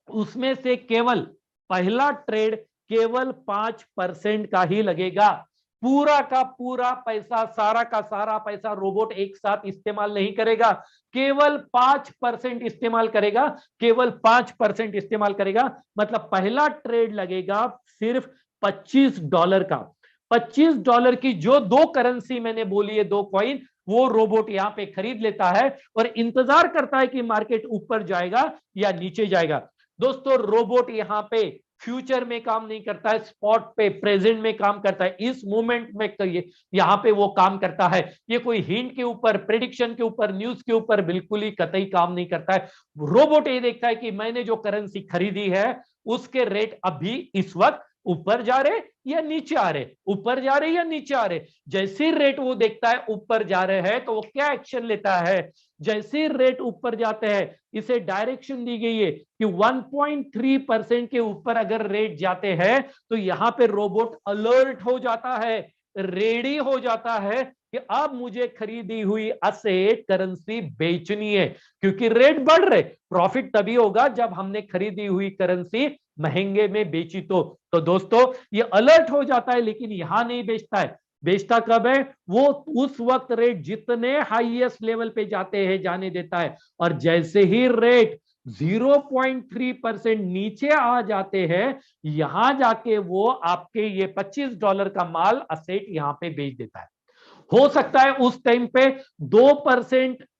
उसमें से केवल पहला ट्रेड केवल 5% का ही लगेगा। पूरा का पूरा पैसा, सारा का सारा पैसा रोबोट एक साथ इस्तेमाल नहीं करेगा, केवल 5% इस्तेमाल करेगा, केवल 5% इस्तेमाल करेगा। मतलब पहला ट्रेड लगेगा सिर्फ $25 का। $25 की जो 2 करेंसी मैंने बोली है, 2 कॉइन, वो रोबोट यहां पे खरीद लेता है और इंतजार करता है कि मार्केट ऊपर जाएगा या नीचे जाएगा। दोस्तों रोबोट यहां पे फ्यूचर में काम नहीं करता है, स्पॉट पे प्रेजेंट में काम करता है, इस मोमेंट में यहां पे वो काम करता है। ये कोई हिंट के ऊपर, प्रेडिक्शन के ऊपर, न्यूज के ऊपर बिल्कुल ही कतई काम नहीं करता है। रोबोट ये देखता है कि मैंने जो करेंसी खरीदी है उसके रेट अभी इस वक्त ऊपर जा रहे या नीचे आ रहे, ऊपर जा रहे या नीचे आ रहे। जैसे रेट वो देखता है ऊपर जा रहे हैं तो वो क्या एक्शन लेता है, जैसे रेट ऊपर जाते हैं, इसे डायरेक्शन दी गई है कि 1.3% के ऊपर अगर रेट जाते हैं तो यहां पे रोबोट अलर्ट हो जाता है, रेडी हो जाता है कि अब मुझे खरीदी हुई असेट करेंसी बेचनी है, क्योंकि रेट बढ़ रहे। प्रॉफिट तभी होगा जब हमने खरीदी हुई करेंसी महंगे में बेची तो दोस्तों ये अलर्ट हो जाता है, लेकिन यहां नहीं बेचता है। बेचता कब है? वो उस वक्त रेट जितने हाईएस्ट लेवल पे जाते हैं जाने देता है, और जैसे ही रेट 0.3% नीचे आ जाते हैं, यहां जाके वो आपके ये $25 का माल असेट यहां पे बेच देता है। हो सकता है उस टाइम पे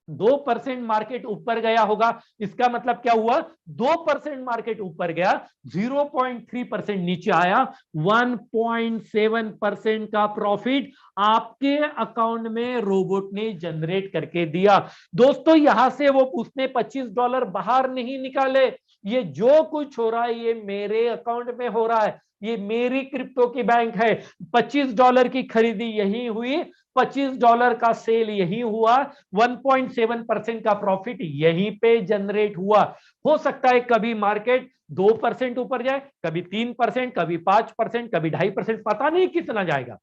2% मार्केट ऊपर गया होगा। इसका मतलब क्या हुआ? 2% मार्केट ऊपर गया, 0.3% नीचे आया, 1.7% का प्रॉफिट आपके अकाउंट में रोबोट ने जनरेट करके दिया। दोस्तों यहां से वो उसने $25 बाहर नहीं निकाले। ये जो कुछ हो रहा है ये मेरे अकाउंट में हो रहा है, ये मेरी क्रिप्टो की बैंक है। $25 की खरीदी यही हुई, $25 का सेल यही हुआ, 1.7% का प्रॉफिट यहीं पे जनरेट हुआ। हो सकता है कभी मार्केट 2% ऊपर जाए, कभी 3%, कभी 5%, कभी 2.5%, पता नहीं कितना जाएगा।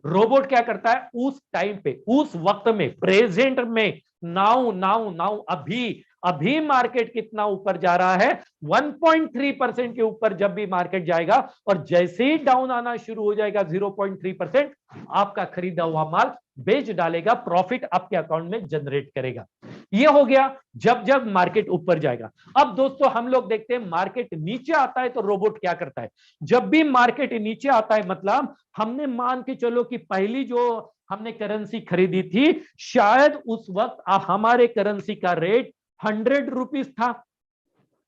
रोबोट क्या करता है? उस टाइम पे, उस वक्त में, प्रेजेंट में, नाउ नाउ नाउ, अभी अभी मार्केट कितना ऊपर जा रहा है, 1.3% के ऊपर जब भी मार्केट जाएगा और जैसे ही डाउन आना शुरू हो जाएगा 0.3%, आपका खरीदा हुआ माल बेच डालेगा, प्रॉफिट आपके अकाउंट में जनरेट करेगा। यह हो गया जब जब मार्केट ऊपर जाएगा। अब दोस्तों हम लोग देखते हैं मार्केट नीचे आता है तो रोबोट क्या करता है। जब भी मार्केट नीचे आता है, मतलब हमने मान के चलो कि पहली जो हमने करेंसी खरीदी थी, शायद उस वक्त हमारे करेंसी का रेट 100 रुपीज था।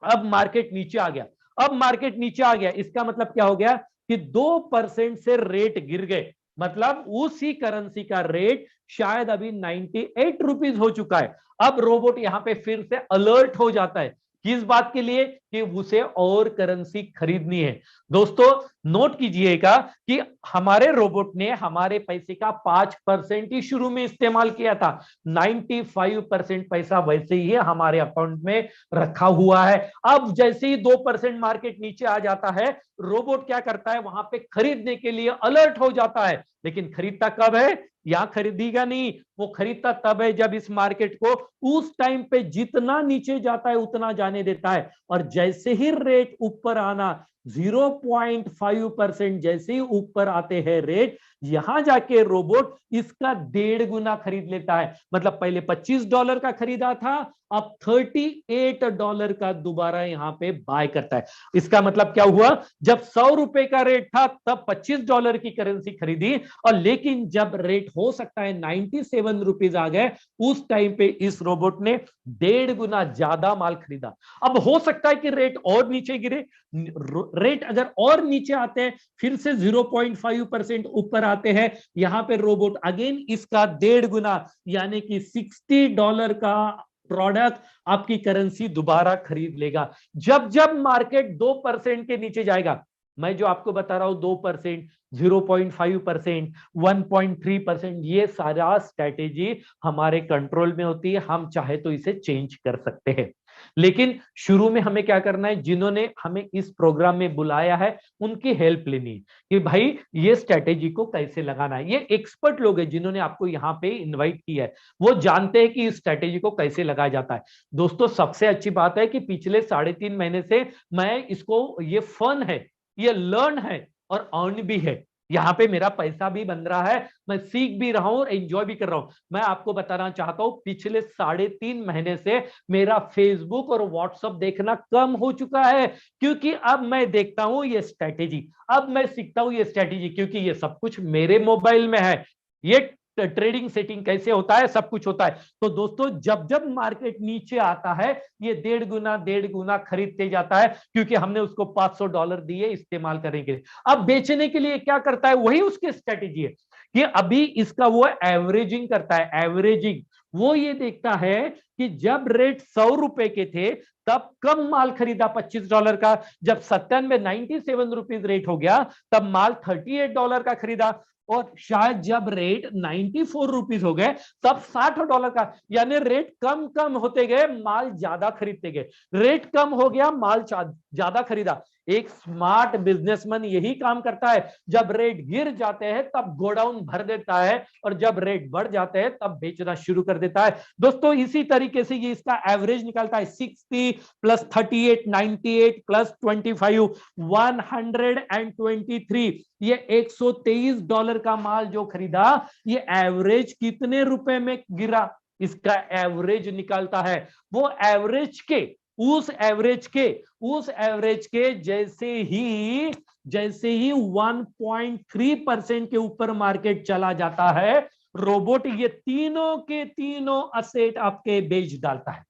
अब मार्केट नीचे आ गया, अब मार्केट नीचे आ गया, इसका मतलब क्या हो गया कि 2% से रेट गिर गए। मतलब उसी करेंसी का रेट शायद अभी 98 रुपीज हो चुका है। अब रोबोट यहां पे फिर से अलर्ट हो जाता है, किस बात के लिए? कि उसे और करेंसी खरीदनी है। दोस्तों नोट कीजिएगा कि हमारे रोबोट ने हमारे पैसे का 5% ही शुरू में इस्तेमाल किया था, 95% पैसा वैसे ही है हमारे अकाउंट में रखा हुआ है। अब जैसे ही 2% मार्केट नीचे आ जाता है, रोबोट क्या करता है? वहां पे खरीदने के लिए अलर्ट हो जाता है। लेकिन खरीदता कब है? यहां खरीदेगा नहीं, वो खरीदता तब है जब इस मार्केट को उस टाइम पे जितना नीचे जाता है उतना जाने देता है, और जैसे ही रेट ऊपर आना 0.5% जैसे ही ऊपर आते हैं रेट, यहां जाके रोबोट इसका 1.5 गुना खरीद लेता है। मतलब पहले $25 का खरीदा था, अब $38 का दोबारा यहां पे बाय करता है। इसका मतलब क्या हुआ, जब $100 का रेट था तब $25 की करेंसी खरीदी, और लेकिन जब रेट हो सकता है 97 रुपीज आ गए, उस टाइम पे इस रोबोट ने 1.5 गुना ज्यादा माल खरीदा। अब हो सकता है कि रेट और नीचे गिरे, रेट अगर और नीचे आते हैं, फिर से 0.5% ऊपर आते हैं, यहां पे रोबोट अगेन इसका 1.5 गुना यानी कि $60 का प्रोडक्ट आपकी करेंसी दोबारा खरीद लेगा। जब जब मार्केट 2% के नीचे जाएगा, मैं जो आपको बता रहा हूं 2%, 0.5%, 1.3%, ये सारा स्ट्रैटेजी हमारे कंट्रोल में होती है। हम चाहे तो इसे चेंज कर सकते हैं, लेकिन शुरू में हमें क्या करना है, जिन्होंने हमें इस प्रोग्राम में बुलाया है उनकी हेल्प लेनी है कि भाई ये स्ट्रैटेजी को कैसे लगाना है। ये एक्सपर्ट लोग हैं जिन्होंने आपको यहाँ पे इनवाइट किया है, वो जानते हैं कि इस स्ट्रैटेजी को कैसे लगाया जाता है। दोस्तों सबसे अच्छी बात है कि पिछले 3.5 महीने से मैं इसको, ये फन है, ये लर्न है और अर्न भी है। यहाँ पे मेरा पैसा भी बन रहा है, मैं सीख भी रहा हूं और एंजॉय भी कर रहा हूं। मैं आपको बताना चाहता हूं, पिछले 3.5 महीने से मेरा फेसबुक और व्हाट्सएप देखना कम हो चुका है, क्योंकि अब मैं देखता हूं ये स्ट्रैटेजी, अब मैं सीखता हूं ये स्ट्रैटेजी, क्योंकि ये सब कुछ मेरे मोबाइल में है। ये ट्रेडिंग सेटिंग कैसे होता है, सब कुछ होता है। तो दोस्तों जब जब मार्केट नीचे आता है, ये 1.5 गुना खरीदते जाता है, क्योंकि हमने उसको $500 दिए इस्तेमाल करने के लिए। अब बेचने के लिए क्या करता है, वही उसकी स्ट्रेटेजी है कि अभी इसका वो एवरेजिंग करता है। एवरेजिंग वो ये देखता है कि जब रेट $100 के थे तब कम माल खरीदा $25 का, जब 97 रुपीज रेट हो गया तब माल $38 का खरीदा, और शायद जब रेट 94 रुपीज हो गए तब $60 का, यानी रेट कम कम होते गए, माल ज्यादा खरीदते गए। रेट कम हो गया, माल ज्यादा खरीदा। एक स्मार्ट बिजनेसमैन यही काम करता है, जब रेट गिर जाते हैं तब गोडाउन भर देता है, और जब रेट बढ़ जाते हैं तब बेचना शुरू कर देता है। दोस्तों इसी तरीके से ये इसका एवरेज निकालता है, 60 प्लस 38, 98 प्लस 25, 123। ये $123 का माल जो खरीदा, ये एवरेज कितने रुपए में गिरा, इसका एवरेज निकालता है। वो एवरेज के उस एवरेज के जैसे ही 1.3% के ऊपर मार्केट चला जाता है, रोबोट ये तीनों के तीनों असेट आपके बेच डालता है।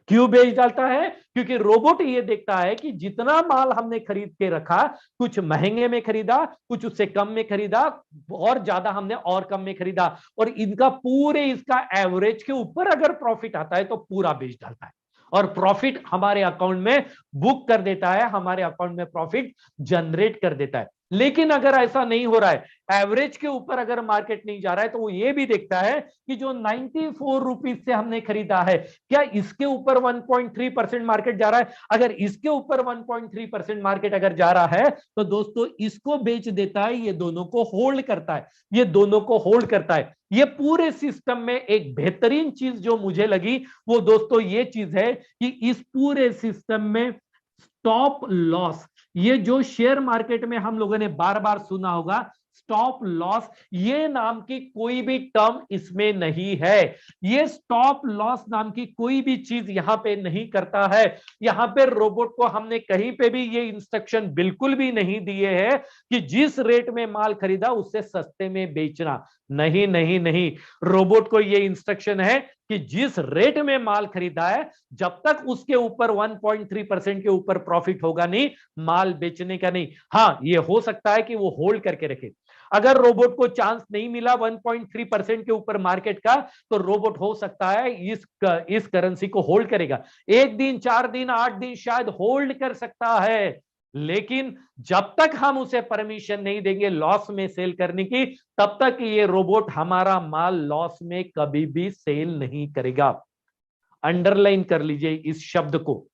क्यों बेच डालता है, क्योंकि रोबोट ये देखता है कि जितना माल हमने खरीद के रखा, कुछ महंगे में खरीदा, कुछ उससे कम में खरीदा, और ज्यादा हमने और कम में खरीदा, और इनका पूरे इसका एवरेज के ऊपर अगर प्रॉफिट आता है तो पूरा बेच डालता है, और प्रॉफिट हमारे अकाउंट में बुक कर देता है, हमारे अकाउंट में प्रॉफिट जनरेट कर देता है। लेकिन अगर ऐसा नहीं हो रहा है, एवरेज के ऊपर अगर मार्केट नहीं जा रहा है, तो वो ये भी देखता है कि जो 94 रुपीज से हमने खरीदा है, क्या इसके ऊपर 1.3% मार्केट जा रहा है। अगर इसके ऊपर 1.3% मार्केट अगर जा रहा है, तो दोस्तों इसको बेच देता है, ये दोनों को होल्ड करता है, ये दोनों को होल्ड करता है। ये पूरे सिस्टम में एक बेहतरीन चीज जो मुझे लगी, वो दोस्तों ये चीज है कि इस पूरे सिस्टम में स्टॉप लॉस, ये जो शेयर मार्केट में हम लोगों ने बार बार सुना होगा, स्टॉप लॉस, ये नाम की कोई भी टर्म इसमें नहीं है। ये स्टॉप लॉस नाम की कोई भी चीज यहां पे नहीं करता है। यहां पे रोबोट को हमने कहीं पे भी ये इंस्ट्रक्शन बिल्कुल भी नहीं दिए हैं कि जिस रेट में माल खरीदा उससे सस्ते में बेचना। नहीं नहीं नहीं, रोबोट को ये इंस्ट्रक्शन है कि जिस रेट में माल खरीदा है, जब तक उसके ऊपर 1.3% के ऊपर प्रॉफिट होगा नहीं, माल बेचने का नहीं। हाँ, ये हो सकता है कि वो होल्ड करके रखे। अगर रोबोट को चांस नहीं मिला 1.3% के ऊपर मार्केट का, तो रोबोट हो सकता है इस करेंसी को होल्ड करेगा, 1 दिन, 4 दिन, 8 दिन शायद होल्ड कर सकता है। लेकिन जब तक हम उसे परमिशन नहीं देंगे लॉस में सेल करने की, तब तक ये रोबोट हमारा माल लॉस में कभी भी सेल नहीं करेगा। अंडरलाइन कर लीजिए इस शब्द को,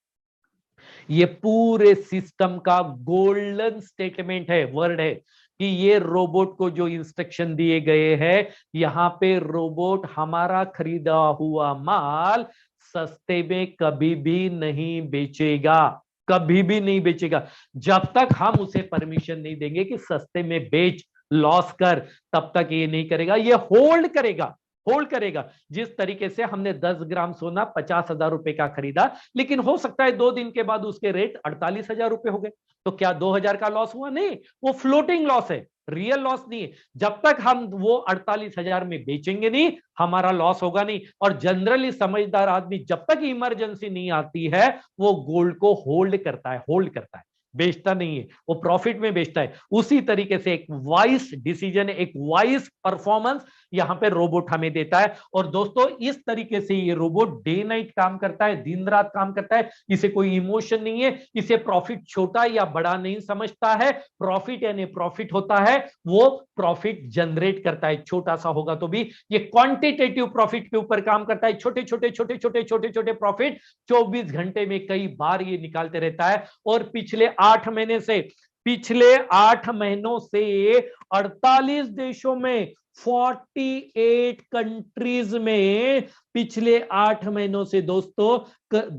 ये पूरे सिस्टम का गोल्डन स्टेटमेंट है, वर्ड है कि ये रोबोट को जो इंस्ट्रक्शन दिए गए हैं, यहां पे रोबोट हमारा खरीदा हुआ माल सस्ते में कभी भी नहीं बेचेगा, कभी भी नहीं बेचेगा, जब तक हम उसे परमिशन नहीं देंगे कि सस्ते में बेच, लॉस कर, तब तक ये नहीं करेगा, ये होल्ड करेगा, होल्ड करेगा। जिस तरीके से हमने 10 ग्राम सोना 50,000 रुपए का खरीदा, लेकिन हो सकता है 2 दिन के बाद उसके रेट 48,000 रुपए हो गए, तो क्या 2,000 का लॉस हुआ? नहीं, वो फ्लोटिंग लॉस है, रियल लॉस नहीं है। जब तक हम वो 48,000 में बेचेंगे नहीं, हमारा लॉस होगा नहीं। और जनरली समझदार आदमी जब तक इमरजेंसी नहीं आती है, वो गोल्ड को होल्ड करता है, होल्ड करता है, बेचता नहीं है, वो प्रॉफिट में बेचता है। उसी तरीके से एक वाइज डिसीजन, एक वाइज परफॉर्मेंस यहां पे रोबोट हमें देता है। और दोस्तों, इस तरीके से ये रोबोट डे नाइट काम करता है, दिन रात काम करता है। इसे कोई इमोशन नहीं है, इसे प्रॉफिट छोटा या बड़ा नहीं समझता है। प्रॉफिट यानी प्रॉफिट होता है, वो प्रॉफिट जनरेट करता है, छोटा सा होगा तो भी। ये क्वांटिटेटिव प्रॉफिट के ऊपर काम करता है, छोटे छोटे छोटे छोटे छोटे छोटे प्रॉफिट 24 घंटे में कई बार ये निकालते रहता है। और पिछले 8 महीनों से 48 देशों में, 48 कंट्रीज में पिछले 8 महीनों से दोस्तों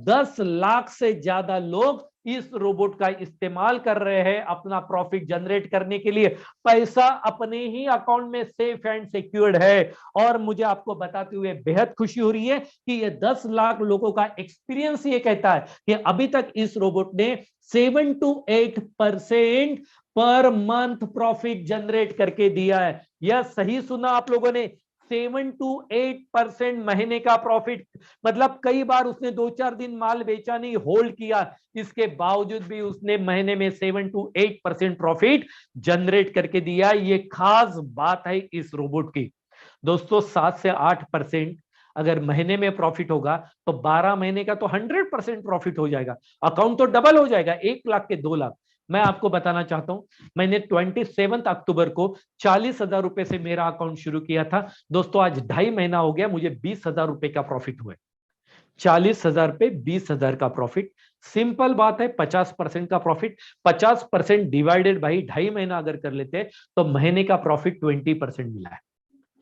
10 लाख से ज्यादा लोग इस रोबोट का इस्तेमाल कर रहे हैं अपना प्रॉफिट जनरेट करने के लिए। पैसा अपने ही अकाउंट में सेफ एंड सिक्योर्ड है। और मुझे आपको बताते हुए बेहद खुशी हो रही है कि ये 10 लाख लोगों का एक्सपीरियंस ये कहता है कि अभी तक इस रोबोट ने 7 to 8% per month profit generate करके दिया है। यह सही सुना आप लोगों ने, 7 to 8% महीने का प्रॉफिट। मतलब कई बार उसने 2-4 दिन माल बेचा नहीं, होल्ड किया, इसके बावजूद भी उसने महीने में 7 to 8% प्रॉफिट जनरेट करके दिया। ये खास बात है इस रोबोट की। दोस्तों, 7 से 8% अगर महीने में प्रॉफिट होगा तो 12 महीने का तो 100% प्रॉफिट हो जाएगा, अकाउंट तो डबल हो जाएगा, 1 लाख के 2 लाख। मैं आपको बताना चाहता हूं, मैंने 27 अक्टूबर को 40,000 रुपए से मेरा अकाउंट शुरू किया था। दोस्तों, आज 2.5 महीना हो गया, मुझे 20,000 रुपए का प्रॉफिट हुआ। 40,000 पे 20,000 का प्रॉफिट, सिंपल बात है। 50% का प्रॉफिट, 50% डिवाइडेड बाई 2.5 महीना अगर कर लेते हैं तो महीने का प्रॉफिट 20% मिला है।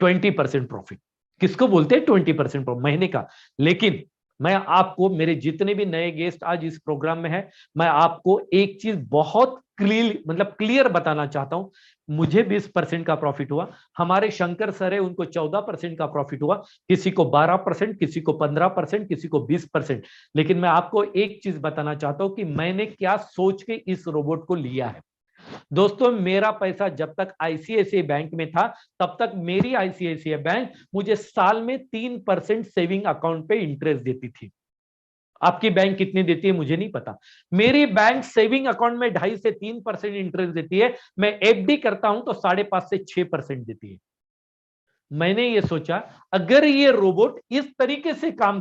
20% प्रॉफिट किसको बोलते हैं? 20% प्रॉफिट महीने का। लेकिन मैं आपको, मेरे जितने भी नए गेस्ट आज इस प्रोग्राम में है, मैं आपको एक चीज बहुत क्लियर बताना चाहता हूं। मुझे 20% का प्रॉफिट हुआ, हमारे शंकर सर है उनको 14% का प्रॉफिट हुआ, किसी को 12%, किसी को 15%, किसी को 20%। लेकिन मैं आपको एक चीज बताना चाहता हूं कि मैंने क्या सोच के इस रोबोट को लिया है। दोस्तों, मेरा पैसा जब तक आईसीआईसीआई बैंक में था, तब तक मेरी आईसीआईसीआई बैंक मुझे साल में 3% सेविंग अकाउंट पे इंटरेस्ट देती थी। आपकी बैंक कितनी देती है मुझे नहीं पता, मेरी बैंक सेविंग अकाउंट में 2.5 से 3% इंटरेस्ट देती है। मैं एफडी करता हूं तो 5.5 से 6% देती है। मैंने ये सोचा, अगर ये रोबोट इस तरीके से काम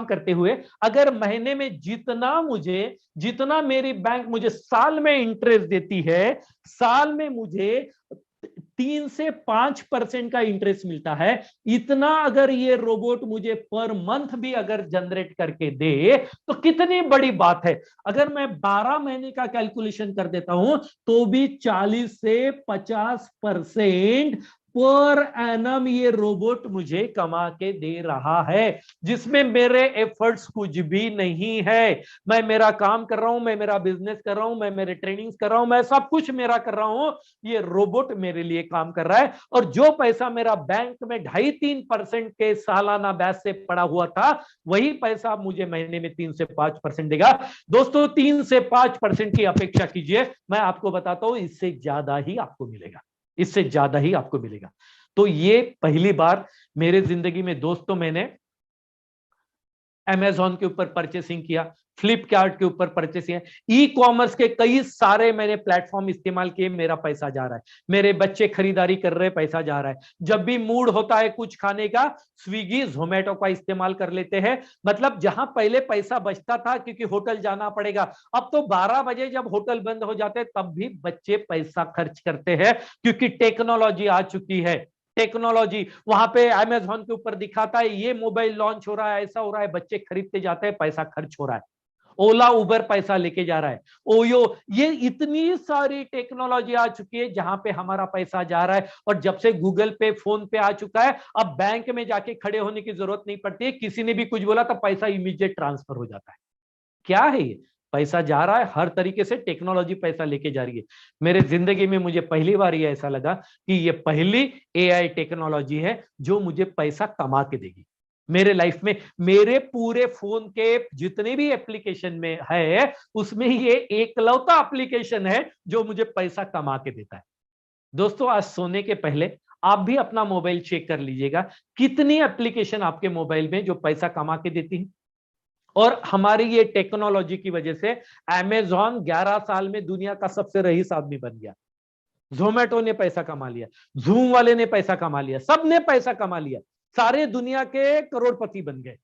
करते हुए अगर महीने में जितना मेरी बैंक मुझे साल में इंटरेस्ट देती है, साल में मुझे 3 से 5% का इंटरेस्ट मिलता है, इतना अगर ये रोबोट मुझे पर मंथ भी अगर जनरेट करके दे तो कितनी बड़ी बात है। अगर मैं 12 महीने का कैलकुलेशन कर देता हूं तो भी 40 से 50% पर एनम ये रोबोट मुझे कमा के दे रहा है, जिसमें मेरे एफर्ट्स कुछ भी नहीं है। मैं मेरा काम कर रहा हूं, मैं मेरा बिजनेस कर रहा हूं, मैं मेरे ट्रेनिंग्स कर रहा हूं, मैं सब कुछ मेरा कर रहा हूं, ये रोबोट मेरे लिए काम कर रहा है। और जो पैसा मेरा बैंक में 2.5-3% के सालाना ब्याज से पड़ा हुआ था, वही पैसा मुझे महीने में 3 से 5% देगा। दोस्तों, 3 से 5% की अपेक्षा कीजिए, मैं आपको बताता हूं इससे ज्यादा ही आपको मिलेगा, इससे ज्यादा ही आपको मिलेगा। तो ये पहली बार मेरे जिंदगी में दोस्तों मैंने अमेजॉन के ऊपर परचेसिंग किया, फ्लिपकार्ट के ऊपर परचेसिंग, ई कॉमर्स के कई सारे मैंने प्लेटफॉर्म इस्तेमाल किए, मेरा पैसा जा रहा है। मेरे बच्चे खरीदारी कर रहे हैं, पैसा जा रहा है। जब भी मूड होता है कुछ खाने का, स्विगी जोमेटो का इस्तेमाल कर लेते हैं। मतलब जहां पहले पैसा बचता था क्योंकि होटल जाना पड़ेगा, अब तो 12 बजे जब होटल बंद हो जाते हैं तब भी बच्चे पैसा खर्च करते हैं, क्योंकि टेक्नोलॉजी आ चुकी है। टेक्नोलॉजी वहां पे अमेजॉन के ऊपर दिखाता है ये मोबाइल लॉन्च हो रहा है, ऐसा हो रहा है, बच्चे खरीदते जाते हैं, पैसा खर्च हो रहा है। ओला उबर पैसा लेके जा रहा है, ओयो, ये इतनी सारी टेक्नोलॉजी आ चुकी है जहां पे हमारा पैसा जा रहा है। और जब से गूगल पे, फोन पे आ चुका है, अब बैंक में जाके खड़े होने की जरूरत नहीं पड़ती है। किसी ने भी कुछ बोला तो पैसा इमीडिएट ट्रांसफर हो जाता है। क्या है ये? पैसा जा रहा है हर तरीके से, टेक्नोलॉजी पैसा लेके जा रही है। मेरे जिंदगी में मुझे पहली बार ये ऐसा लगा कि ये पहली एआई टेक्नोलॉजी है जो मुझे पैसा कमा के देगी मेरे लाइफ में। मेरे पूरे फोन के जितने भी एप्लीकेशन में है उसमें ये एकलौता एप्लीकेशन है जो मुझे पैसा कमा के देता है। दोस्तों आज सोने के पहले आप भी अपना मोबाइल चेक कर लीजिएगा कितनी एप्लीकेशन आपके मोबाइल में जो पैसा कमा के देती है। और हमारी ये टेक्नोलॉजी की वजह से अमेज़न 11 साल में दुनिया का सबसे रईस आदमी बन गया। जोमेटो ने पैसा कमा लिया, जूम वाले ने पैसा कमा लिया, सबने पैसा कमा लिया, सारे दुनिया के करोड़पति बन गए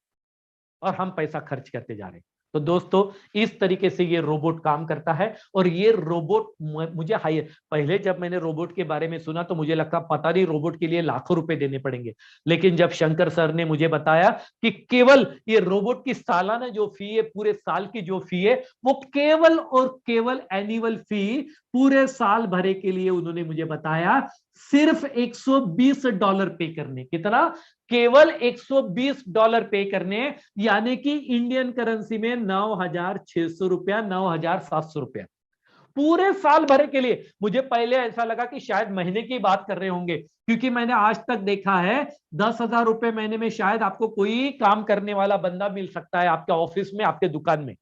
और हम पैसा खर्च करते जा रहे हैं। तो दोस्तों इस तरीके से ये रोबोट काम करता है। और ये रोबोट मुझे पहले जब मैंने रोबोट के बारे में सुना तो मुझे लगता पता नहीं रोबोट के लिए लाखों रुपए देने पड़ेंगे, लेकिन जब शंकर सर ने मुझे बताया कि केवल ये रोबोट की सालाना जो फी है, पूरे साल की जो फी है, वो केवल और केवल एनुअल फी पूरे साल भरे के लिए उन्होंने मुझे बताया सिर्फ $120 पे करने। कितना? केवल $120 पे करने, यानी कि इंडियन करेंसी में 9,600 रुपया, 9,700 रुपया पूरे साल भरे के लिए। मुझे पहले ऐसा लगा कि शायद महीने की बात कर रहे होंगे, क्योंकि मैंने आज तक देखा है 10,000 रुपए महीने में शायद आपको कोई काम करने वाला बंदा मिल सकता है आपके ऑफिस में, आपके दुकान में।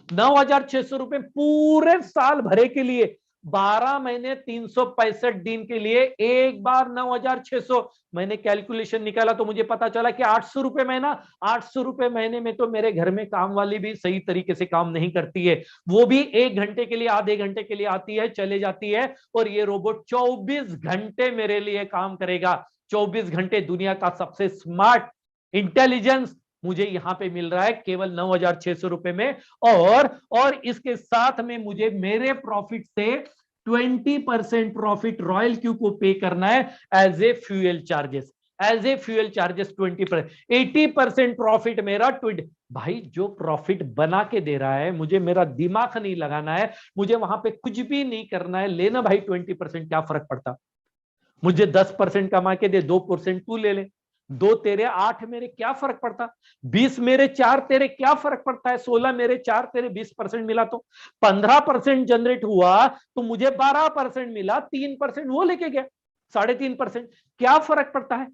9,600 रुपए पूरे साल भरे के लिए, 12 महीने 365 दिन के लिए एक बार 9,600। मैंने कैलकुलेशन निकाला तो मुझे पता चला कि 800 रुपए महीना। 800 रुपए महीने में तो मेरे घर में काम वाली भी सही तरीके से काम नहीं करती है, वो भी 1 घंटे के लिए, आधे घंटे के लिए आती है, चले जाती है। और ये रोबोट 24 घंटे मेरे लिए काम करेगा। 24 घंटे दुनिया का सबसे स्मार्ट इंटेलिजेंस मुझे यहां पे मिल रहा है केवल 9,600 रुपए में। और इसके साथ में मुझे मेरे प्रॉफिट से 20% प्रॉफिट रॉयल क्यू को पे करना है as a fuel charges. As a fuel charges 20%, 80% profit मेरा 20। भाई जो प्रॉफिट बना के दे रहा है मुझे, मेरा दिमाग नहीं लगाना है, मुझे वहां पे कुछ भी नहीं करना है, लेना भाई 20%, क्या फर्क पड़ता? मुझे 10% कमा के दे, 2% तू ले ले, 2 तेरे 8 मेरे, क्या फर्क पड़ता? 20 मेरे 4 तेरे, क्या फर्क पड़ता है? 16 मेरे 4 तेरे, 20% मिला तो 15% जनरेट हुआ, तो मुझे 12% मिला, 3% वो लेके गया, 3.5%, क्या फर्क पड़ता है?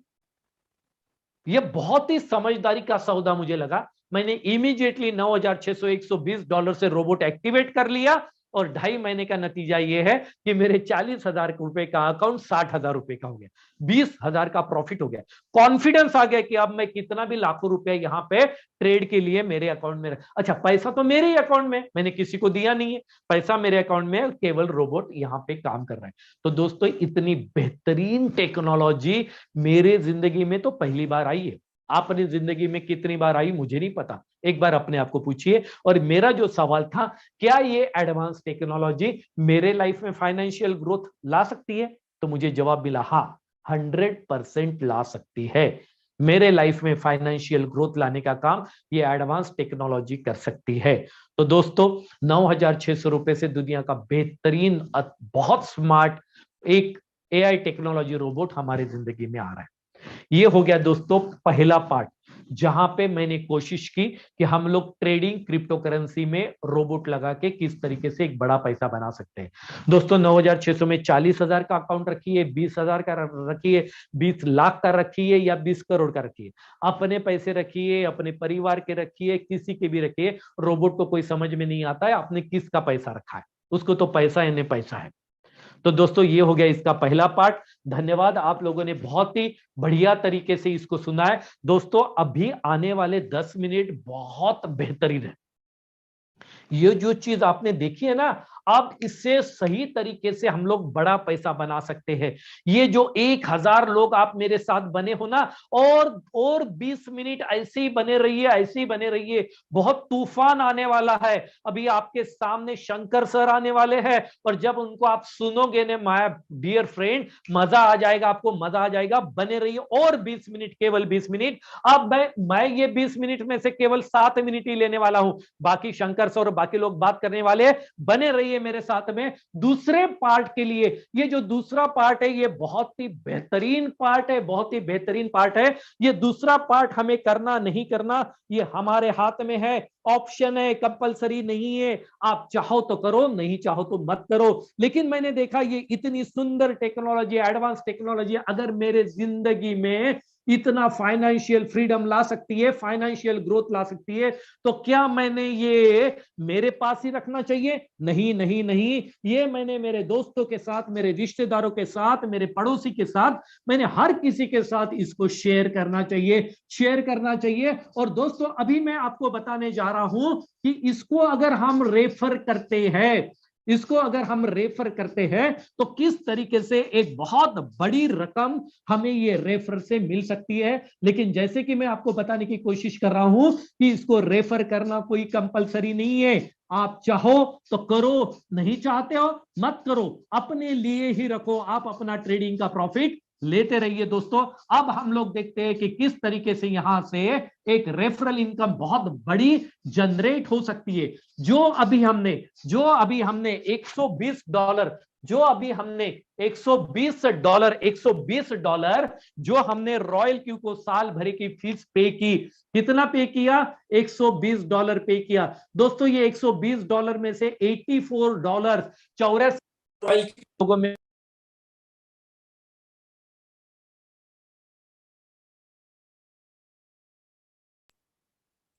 ये बहुत ही समझदारी का सौदा मुझे लगा। मैंने इमीडिएटली 9,600 $120 से रोबोट एक्टिवेट कर लिया और 2.5 महीने का नतीजा ये है कि मेरे 40,000 रुपए का अकाउंट 60,000 रुपए का हो गया, 20,000 का प्रॉफिट हो गया। कॉन्फिडेंस आ गया कि अब मैं कितना भी लाखों रुपए यहां पे ट्रेड के लिए मेरे अकाउंट में अच्छा, पैसा तो मेरे ही अकाउंट में, मैंने किसी को दिया नहीं है, पैसा मेरे अकाउंट में, केवल रोबोट यहां पे काम कर रहा है। तो दोस्तों इतनी बेहतरीन टेक्नोलॉजी मेरे जिंदगी में तो पहली बार आई है। आपने जिंदगी में कितनी बार आई मुझे नहीं पता, एक बार अपने आप को पूछिए। और मेरा जो सवाल था, क्या ये एडवांस टेक्नोलॉजी मेरे लाइफ में फाइनेंशियल ग्रोथ ला सकती है, तो मुझे जवाब मिला हाँ, 100% ला सकती है। मेरे लाइफ में फाइनेंशियल ग्रोथ लाने का काम ये एडवांस टेक्नोलॉजी कर सकती है। तो दोस्तों 9,600 रुपए से दुनिया का बेहतरीन, बहुत स्मार्ट एक एआई टेक्नोलॉजी रोबोट हमारे जिंदगी में आ रहा है। ये हो गया दोस्तों पहला पार्ट, जहां पे मैंने कोशिश की कि हम लोग ट्रेडिंग क्रिप्टो करेंसी में रोबोट लगा के किस तरीके से एक बड़ा पैसा बना सकते हैं। दोस्तों 9,600 में 40,000 का अकाउंट रखिए, 20,000 का रखिए, 20 लाख का रखिए या 20 करोड़ का रखिए, अपने पैसे रखिए, अपने परिवार के रखिए, किसी के भी रखिए। रोबोट को कोई समझ में नहीं आता है आपने किसका पैसा रखा है, उसको तो पैसा इन्हें पैसा है। तो दोस्तों ये हो गया इसका पहला पार्ट। धन्यवाद, आप लोगों ने बहुत ही बढ़िया तरीके से इसको सुना है। दोस्तों अभी आने वाले 10 मिनट बहुत बेहतरीन है। ये जो चीज आपने देखी है ना, अब इससे सही तरीके से हम लोग बड़ा पैसा बना सकते हैं। ये जो 1,000 लोग आप मेरे साथ बने हो ना, और 20 मिनट ऐसे ही बने रहिए, ऐसे ही बने रहिए। बहुत तूफान आने वाला है। अभी आपके सामने शंकर सर आने वाले हैं, और जब उनको आप सुनोगे ना माय डियर फ्रेंड, मजा आ जाएगा, आपको मजा आ जाएगा। बने रहिए और 20 मिनट, केवल 20 मिनट। अब मैं ये 20 मिनट में से केवल 7 मिनट ही लेने वाला हूं, बाकी शंकर सर और बाकी लोग बात करने वाले हैं। बने रहिए चलिए मेरे साथ में दूसरे पार्ट के लिए। ये जो दूसरा पार्ट है ये बहुत ही बेहतरीन पार्ट है, बहुत ही बेहतरीन पार्ट है। ये दूसरा पार्ट हमें करना नहीं करना ये हमारे हाथ में है, ऑप्शन है, कंपलसरी नहीं है। आप चाहो तो करो, नहीं चाहो तो मत करो। लेकिन मैंने देखा ये इतनी सुंदर टेक्नोलॉजी, एडवांस टेक्नोलॉजी अगर मेरे जिंदगी में इतना फाइनेंशियल फ्रीडम ला सकती है, फाइनेंशियल ग्रोथ ला सकती है, तो क्या मैंने ये मेरे पास ही रखना चाहिए? नहीं नहीं नहीं, ये मैंने मेरे दोस्तों के साथ, मेरे रिश्तेदारों के साथ, मेरे पड़ोसी के साथ, मैंने हर किसी के साथ इसको शेयर करना चाहिए, शेयर करना चाहिए। और दोस्तों अभी मैं आपको बताने जा रहा हूं कि इसको अगर हम रेफर करते हैं, इसको अगर हम रेफर करते हैं तो किस तरीके से एक बहुत बड़ी रकम हमें ये रेफर से मिल सकती है। लेकिन जैसे कि मैं आपको बताने की कोशिश कर रहा हूं कि इसको रेफर करना कोई कंपलसरी नहीं है। आप चाहो तो करो, नहीं चाहते हो मत करो, अपने लिए ही रखो, आप अपना ट्रेडिंग का प्रॉफिट लेते रहिए। दोस्तों अब हम लोग देखते हैं कि किस तरीके से यहां से एक रेफरल इनकम बहुत बड़ी जनरेट हो सकती है। जो अभी हमने $120, जो अभी हमने $120 जो हमने रॉयल क्यू को साल भर की फीस पे की, कितना पे किया? $120 पे किया। दोस्तों ये $120 में से $84 84 रॉयल लोगों में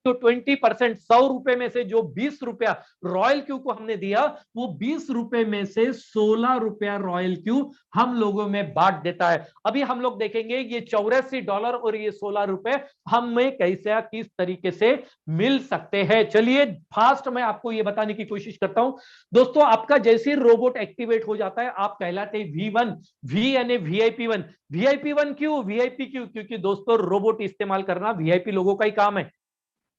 तो 20%, ₹100 में से जो ₹20 रॉयल क्यू को हमने दिया, वो ₹20 में से ₹16 रॉयल क्यू हम लोगों में बांट देता है। अभी हम लोग देखेंगे ये $84 और ये ₹16 हमें कैसे किस तरीके से मिल सकते हैं। चलिए फास्ट मैं आपको ये बताने की कोशिश करता हूं। दोस्तों आपका जैसे रोबोट एक्टिवेट हो जाता है आप कहलाते हैं V1, V यानी VIP1। VIP1 क्यों? VIP क्यों? क्योंकि दोस्तों रोबोट इस्तेमाल करना VIP लोगों का ही काम है।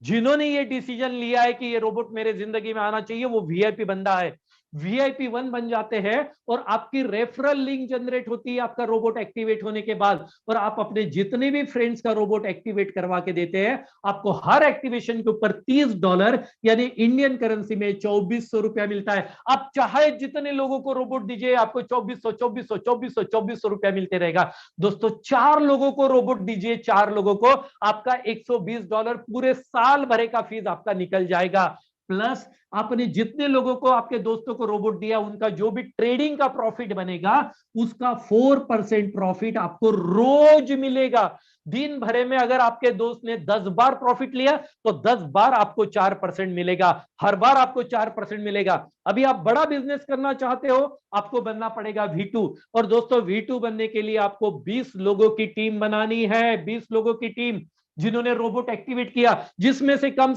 जिन्होंने ये डिसीजन लिया है कि ये रोबोट मेरे जिंदगी में आना चाहिए वो वीआईपी बंदा है। VIP1 बन जाते हैं और आपकी रेफरल लिंक जनरेट होती है आपका रोबोट एक्टिवेट होने के बाद, और आप अपने जितने भी फ्रेंड्स का रोबोट एक्टिवेट करवा के देते हैं, आपको हर एक्टिवेशन के ऊपर $30 यानी इंडियन करेंसी में ₹2400 मिलता है। आप चाहे जितने लोगों को रोबोट दीजिए आपको ₹2400 मिलते रहेगा। दोस्तों 4 लोगों को रोबोट दीजिए, 4 लोगों को, आपका $120 पूरे साल भरे का फीस आपका निकल जाएगा। प्लस आपने जितने लोगों को, आपके दोस्तों को रोबोट दिया, उनका जो भी ट्रेडिंग का प्रॉफिट बनेगा उसका 4% प्रॉफिट आपको रोज मिलेगा। दिन भरे में अगर आपके दोस्त ने 10 बार प्रॉफिट लिया तो 10 बार आपको 4% मिलेगा, हर बार आपको 4% मिलेगा। अभी आप बड़ा बिजनेस करना चाहते हो, आपको बनना पड़ेगा V2, और दोस्तों V2 बनने के लिए आपको 20 लोगों की टीम बनानी है, 20 लोगों की टीम जिन्होंने रोबोट एक्टिवेट किया, जिसमें से कम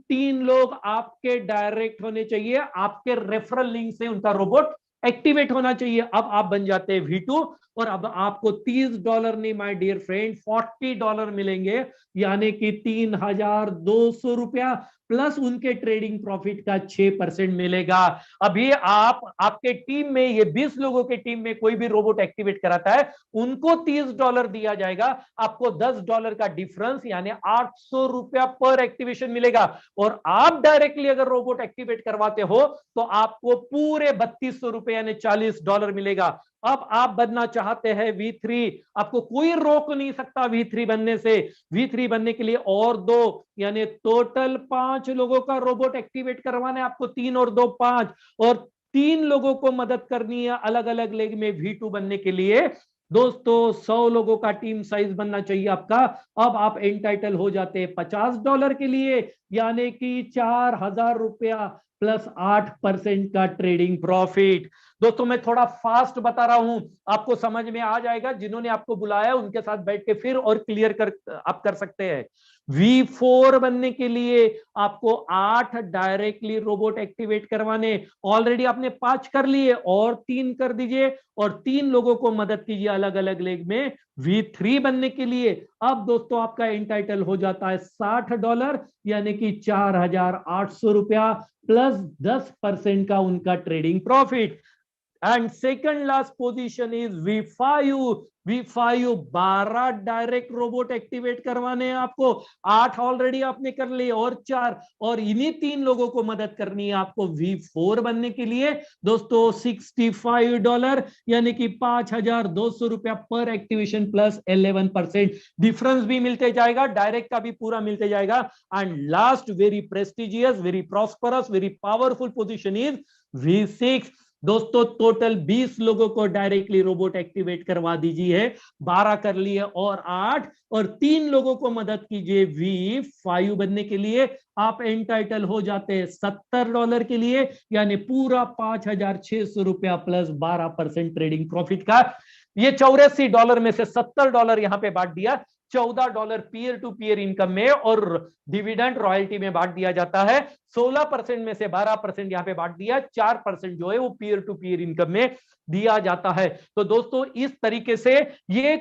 3 लोग आपके डायरेक्ट होने चाहिए, आपके रेफरल लिंक से उनका रोबोट एक्टिवेट होना चाहिए। अब आप बन जाते हैं V2 और अब आपको $30 नहीं माय डियर फ्रेंड, $40 मिलेंगे, यानी कि $3200 प्लस उनके ट्रेडिंग प्रॉफिट का 6% मिलेगा। अभी आप, आपके टीम में, ये 20 लोगों के टीम में कोई भी रोबोट एक्टिवेट कराता है उनको $30 दिया जाएगा, आपको $10 का डिफरेंस यानी ₹800 पर एक्टिवेशन मिलेगा। और आप डायरेक्टली अगर रोबोट एक्टिवेट करवाते हो तो आपको पूरे ₹3200 यानी $40 मिलेगा। अब आप बनना चाहते हैं V3, आपको कोई रोक नहीं सकता V3 बनने से। V3 बनने के लिए और 2 यानी टोटल 5 लोगों का रोबोट एक्टिवेट करवाना है आपको, 3 और 2 5, और 3 लोगों को मदद करनी है अलग अलग लेग में V2 बनने के लिए। दोस्तों 100 लोगों का टीम साइज बनना चाहिए आपका। अब आप एंटाइटल हो जाते हैं $50 के लिए, यानी कि ₹4000 प्लस 8% का ट्रेडिंग प्रॉफिट। दोस्तों मैं थोड़ा फास्ट बता रहा हूं, आपको समझ में आ जाएगा। जिन्होंने आपको बुलाया उनके साथ बैठ के फिर और क्लियर कर आप कर सकते हैं। V4 बनने के लिए आपको 8 डायरेक्टली रोबोट एक्टिवेट करवाने, ऑलरेडी आपने 5 कर लिए, और 3 कर दीजिए, और 3 लोगों को मदद कीजिए अलग अलग लेग में V3 बनने के लिए। अब दोस्तों आपका एंटाइटल हो जाता है $60 यानी कि $4800 प्लस 10% का उनका trading profit. And second last position is V5। V5 12 direct robot activate करवाने हैं आपको, 8 ऑलरेडी आपने कर लिए और 4, और इन्हीं 3 लोगों को मदद करनी है आपको V4 बनने के लिए। दोस्तों $65 यानी कि ₹5,200 पर एक्टिवेशन प्लस 11% डिफरेंस भी मिलते जाएगा, डायरेक्ट का भी पूरा मिलते जाएगा। And last very prestigious, very prosperous, very powerful position is V6। दोस्तों टोटल 20 लोगों को डायरेक्टली रोबोट एक्टिवेट करवा दीजिए, 12 कर लिए और 8, और 3 लोगों को मदद कीजिए V5 बनने के लिए। आप एंटाइटल हो जाते हैं $70 के लिए, यानी पूरा ₹5,600 प्लस 12% ट्रेडिंग प्रॉफिट का। ये $84 में से $70 यहां पे बांट दिया, $14 पीयर टू पीयर इनकम में और डिविडेंड रॉयल्टी में बांट दिया जाता है। 16% में से 12% यहां पे बांट दिया, 4% जो है वो पीयर टू पीयर इनकम में दिया जाता है। तो दोस्तों इस तरीके से ये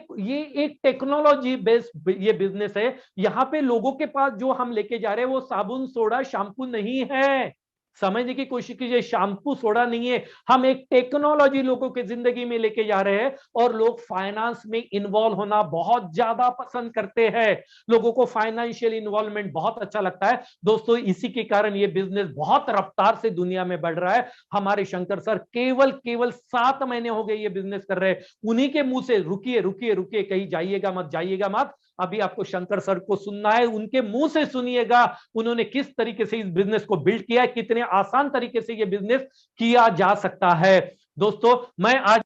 एक टेक्नोलॉजी बेस्ड ये बिजनेस है। यहां पे लोगों के पास जो हम लेके जा रहे हैं वो साबुन सोडा शैम्पू नहीं है, समझने की कोशिश कीजिए, शैम्पू सोडा नहीं है। हम एक टेक्नोलॉजी लोगों की जिंदगी में लेके जा रहे हैं, और लोग फाइनेंस में इन्वॉल्व होना बहुत ज्यादा पसंद करते हैं। लोगों को फाइनेंशियल इन्वॉल्वमेंट बहुत अच्छा लगता है। दोस्तों इसी के कारण ये बिजनेस बहुत रफ्तार से दुनिया में बढ़ रहा है। हमारे शंकर सर केवल 7 महीने हो गए ये बिजनेस कर रहे हैं। उन्हीं के मुंह से रुकिए रुकिए रुकिए, कहीं जाइएगा मत, जाइएगा मत, अभी आपको शंकर सर को सुनना है, उनके मुंह से सुनिएगा उन्होंने किस तरीके से इस बिजनेस को बिल्ड किया है, कितने आसान तरीके से ये बिजनेस किया जा सकता है। दोस्तों मैं आज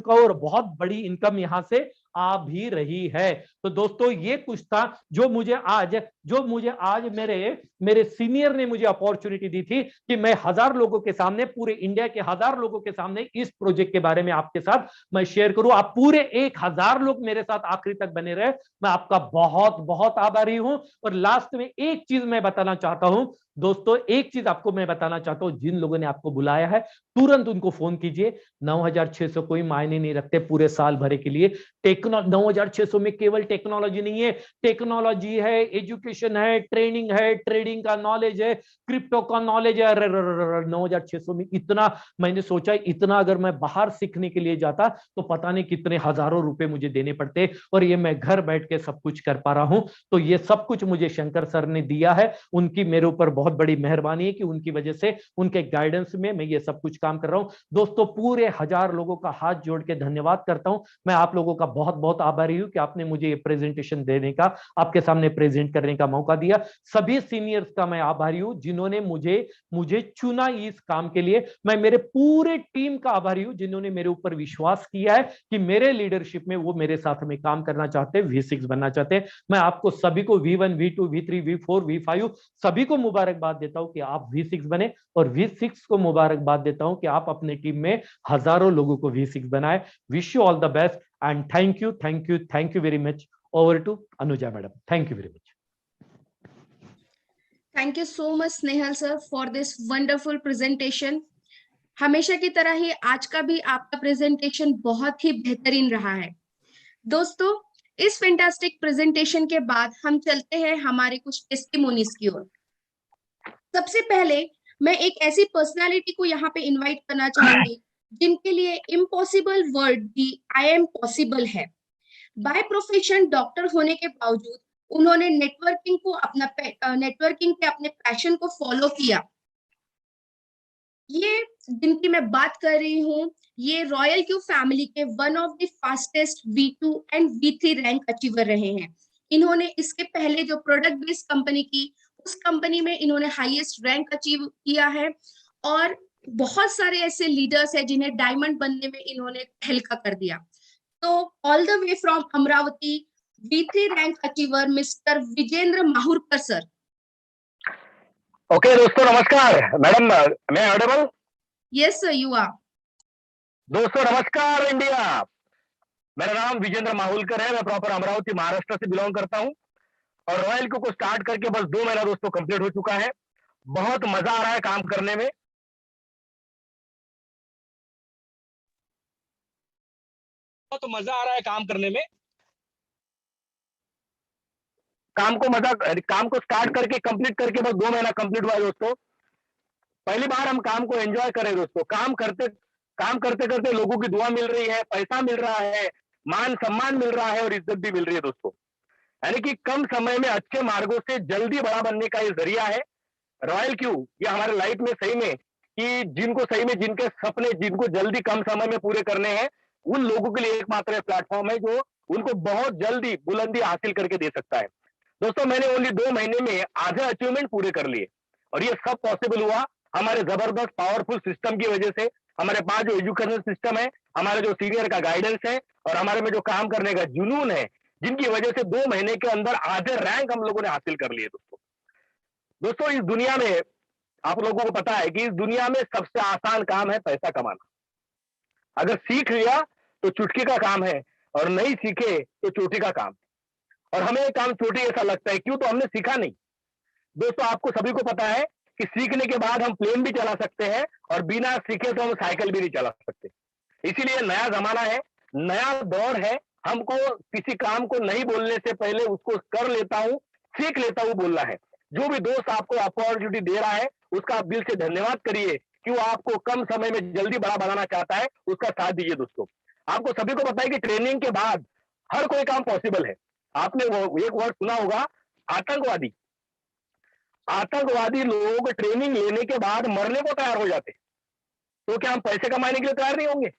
और बहुत बड़ी इनकम यहां से आ भी रही है। तो दोस्तों ये कुछ था जो मुझे आज मेरे सीनियर ने मुझे अपॉर्चुनिटी दी थी कि मैं 1000 लोगों के सामने, पूरे इंडिया के 1000 लोगों के सामने इस प्रोजेक्ट के बारे में आपके साथ मैं शेयर करूं। आप पूरे 1000 लोग मेरे साथ आखिरी तक बने रहे, मैं आपका बहुत बहुत आभारी हूं। और लास्ट में एक चीज मैं बताना चाहता हूं दोस्तों, एक चीज आपको मैं बताना चाहता हूं, जिन लोगों ने आपको बुलाया है तुरंत उनको फोन कीजिए। 9600 कोई मायने नहीं रखते पूरे साल भरे के लिए। 9600 में केवल टेक्नोलॉजी नहीं है, टेक्नोलॉजी है, एजुकेशन है, ट्रेनिंग है, ट्रेडिंग का नॉलेज है, क्रिप्टो का नॉलेज है। 9600 में इतना, मैंने सोचा इतना अगर मैं बाहर सीखने के लिए जाता तो पता नहीं कितने हजारों रुपए मुझे देने पड़ते, और ये मैं घर बैठ के सब कुछ कर पा रहा हूं। तो ये सब कुछ मुझे शंकर सर ने दिया है, उनकी मेरे ऊपर बहुत बड़ी मेहरबानी है कि उनकी वजह से, उनके गाइडेंस में मैं ये सब कुछ काम कर रहा हूं। दोस्तों पूरे 1000 लोगों का हाथ जोड़ के धन्यवाद करता हूं। मैं आप लोगों का बहुत बहुत आभारी हूं कि आपने मुझे ये प्रेजेंटेशन देने का, आपके सामने प्रेजेंट करने का मौका दिया। सभी सीनियर्स का मैं आभारी हूं जिन्होंने मुझे चुना इस काम के लिए। मैं मेरे पूरे टीम का आभारी हूं जिन्होंने मेरे ऊपर विश्वास किया है कि मेरे लीडरशिप में वो मेरे साथ में काम करना चाहते हैं, V6 बनना चाहते हैं। मैं आपको सभी को V1 V2 V3 V4 V5 सभी को मुबारकबाद देता हूं कि आप V6 बने, और V6 को मुबारकबाद देता हूं कि आप अपने टीम में हजारों लोगों को V6 बनाए। Wish you all the best and thank you very much. Over to Anuja madam, thank you very much. Thank you so much Snehal sir for this wonderful presentation. हमेशा की तरह ही आज का भी आपका प्रेजेंटेशन बहुत ही बेहतरीन रहा है। दोस्तों इस फैंटास्टिक प्रेजेंटेशन के बाद हम चलते हैं हमारे कुछ टेस्टिमोनीज की ओर। सबसे पहले मैं एक ऐसी पर्सनालिटी को यहाँ पे इनवाइट करना चाहूंगी जिनके लिए इम्पॉसिबल वर्ड भी आई एम पॉसिबल है। बाय प्रोफेशन डॉक्टर होने के बावजूद उन्होंने नेटवर्किंग के अपने पैशन को फॉलो किया। ये जिनकी मैं बात कर रही हूँ, ये रॉयल क्यू फैमिली के one of the fastest V2 and V3 rank achiever रहे हैं। इन्होंने इसके पहले जो प्रोडक्ट बेस्ड कंपनी की, उस कंपनी में इन्होंने हाईएस्ट रैंक अचीव किया है, और बहुत सारे ऐसे लीडर्स हैं जिन्हें डायमंड बनने में इन्होंने हल्का कर दिया। तो all the way from Amravati, V3 rank achiever mister Vijendra Mahurkar sir. Okay दोस्तों नमस्कार। मैडम मैं audible? Yes sir you are. दोस्तों नमस्कार इंडिया। मेरा नाम विजेंद्र माहुलकर है, मैं प्रॉपर अमरावती महाराष्ट्र से बिलोंग करता हूं, और रॉयल क्यू को स्टार्ट करके बस 2 महीना दोस्तों कंप्लीट हो चुका है। बहुत मजा आ रहा है काम करने में। बहुत मजा आ रहा है काम करने में। काम को स्टार्ट करके कंप्लीट करके बस 2 महीना कंप्लीट हुआ है दोस्तों। पहली बार हम काम को एंजॉय करें दोस्तों। काम करते करते लोगों की दुआ मिल रही है, पैसा मिल रहा है, मान सम्मान मिल रहा है और इज्जत भी मिल रही है दोस्तों। यानी कि कम समय में अच्छे मार्गों से जल्दी बड़ा बनने का ये जरिया है रॉयल क्यू। ये हमारे लाइफ में सही में कि जिनको सही में जिनके सपने जिनको जल्दी कम समय में पूरे करने हैं, उन लोगों के लिए एकमात्र प्लेटफॉर्म है जो उनको बहुत जल्दी बुलंदी हासिल करके दे सकता है। दोस्तों मैंने ओनली 2 महीने में आधे अचीवमेंट पूरे कर लिए और ये सब पॉसिबल हुआ हमारे जबरदस्त पावरफुल सिस्टम की वजह से। हमारे पास जो एजुकेशन सिस्टम है, हमारे जो सीनियर का गाइडेंस है और हमारे में जो काम करने का जुनून है, जिनकी वजह से 2 महीने के अंदर आधे रैंक हम लोगों ने हासिल कर लिए दोस्तों। इस दुनिया में आप लोगों को पता है कि इस दुनिया में सबसे आसान काम है पैसा कमाना। अगर सीख लिया तो चुटकी का काम है और नहीं सीखे तो चोटी का काम। और हमें ये काम चोटी ऐसा लगता है, क्यों? तो हमने सीखा नहीं दोस्तों। आपको सभी को पता है कि सीखने के बाद हम प्लेन भी चला सकते हैं और बिना सीखे तो हम साइकिल भी नहीं चला सकते। इसीलिए नया जमाना है, नया दौर है। हमको किसी काम को नहीं बोलने से पहले उसको कर लेता हूं, सीख लेता हूं बोलना है। जो भी दोस्त आपको अपॉर्चुनिटी दे रहा है उसका आप दिल से धन्यवाद करिए कि वो आपको कम समय में जल्दी बड़ा बनाना चाहता है, उसका साथ दीजिए दोस्तों। आपको सभी को पता है कि ट्रेनिंग के बाद हर कोई काम पॉसिबल है। आपने वो एक वर्ड सुना होगा, आतंकवादी। आतंकवादी लोग ट्रेनिंग लेने के बाद मरने को तैयार हो जाते, तो क्या हम पैसे कमाने के लिए तैयार नहीं होंगे?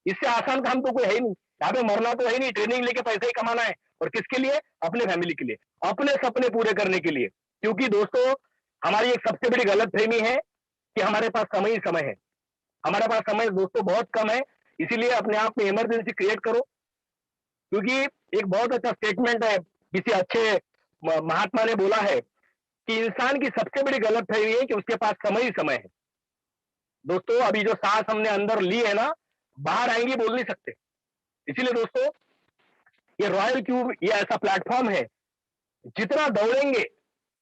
इससे आसान काम तो कोई है ही नहीं। यहाँ पे मरना तो है नहीं, ट्रेनिंग लेके पैसे ही कमाना है। और किसके लिए? अपने फैमिली के लिए, अपने सपने पूरे करने के लिए। क्योंकि दोस्तों हमारी एक सबसे बड़ी गलतफहमी है कि हमारे पास समय ही समय है। हमारे पास समय दोस्तों बहुत कम है। इसीलिए अपने आप में इमरजेंसी क्रिएट करो। क्योंकि एक बहुत अच्छा स्टेटमेंट है, किसी अच्छे महात्मा ने बोला है कि इंसान की सबसे बड़ी गलतफहमी है कि उसके पास समय ही समय है। दोस्तों अभी जो सांस हमने अंदर ली है ना, बाहर आएंगी बोल नहीं सकते। इसीलिए दोस्तों ये रॉयल क्यूब ये ऐसा प्लेटफॉर्म है, जितना दौड़ेंगे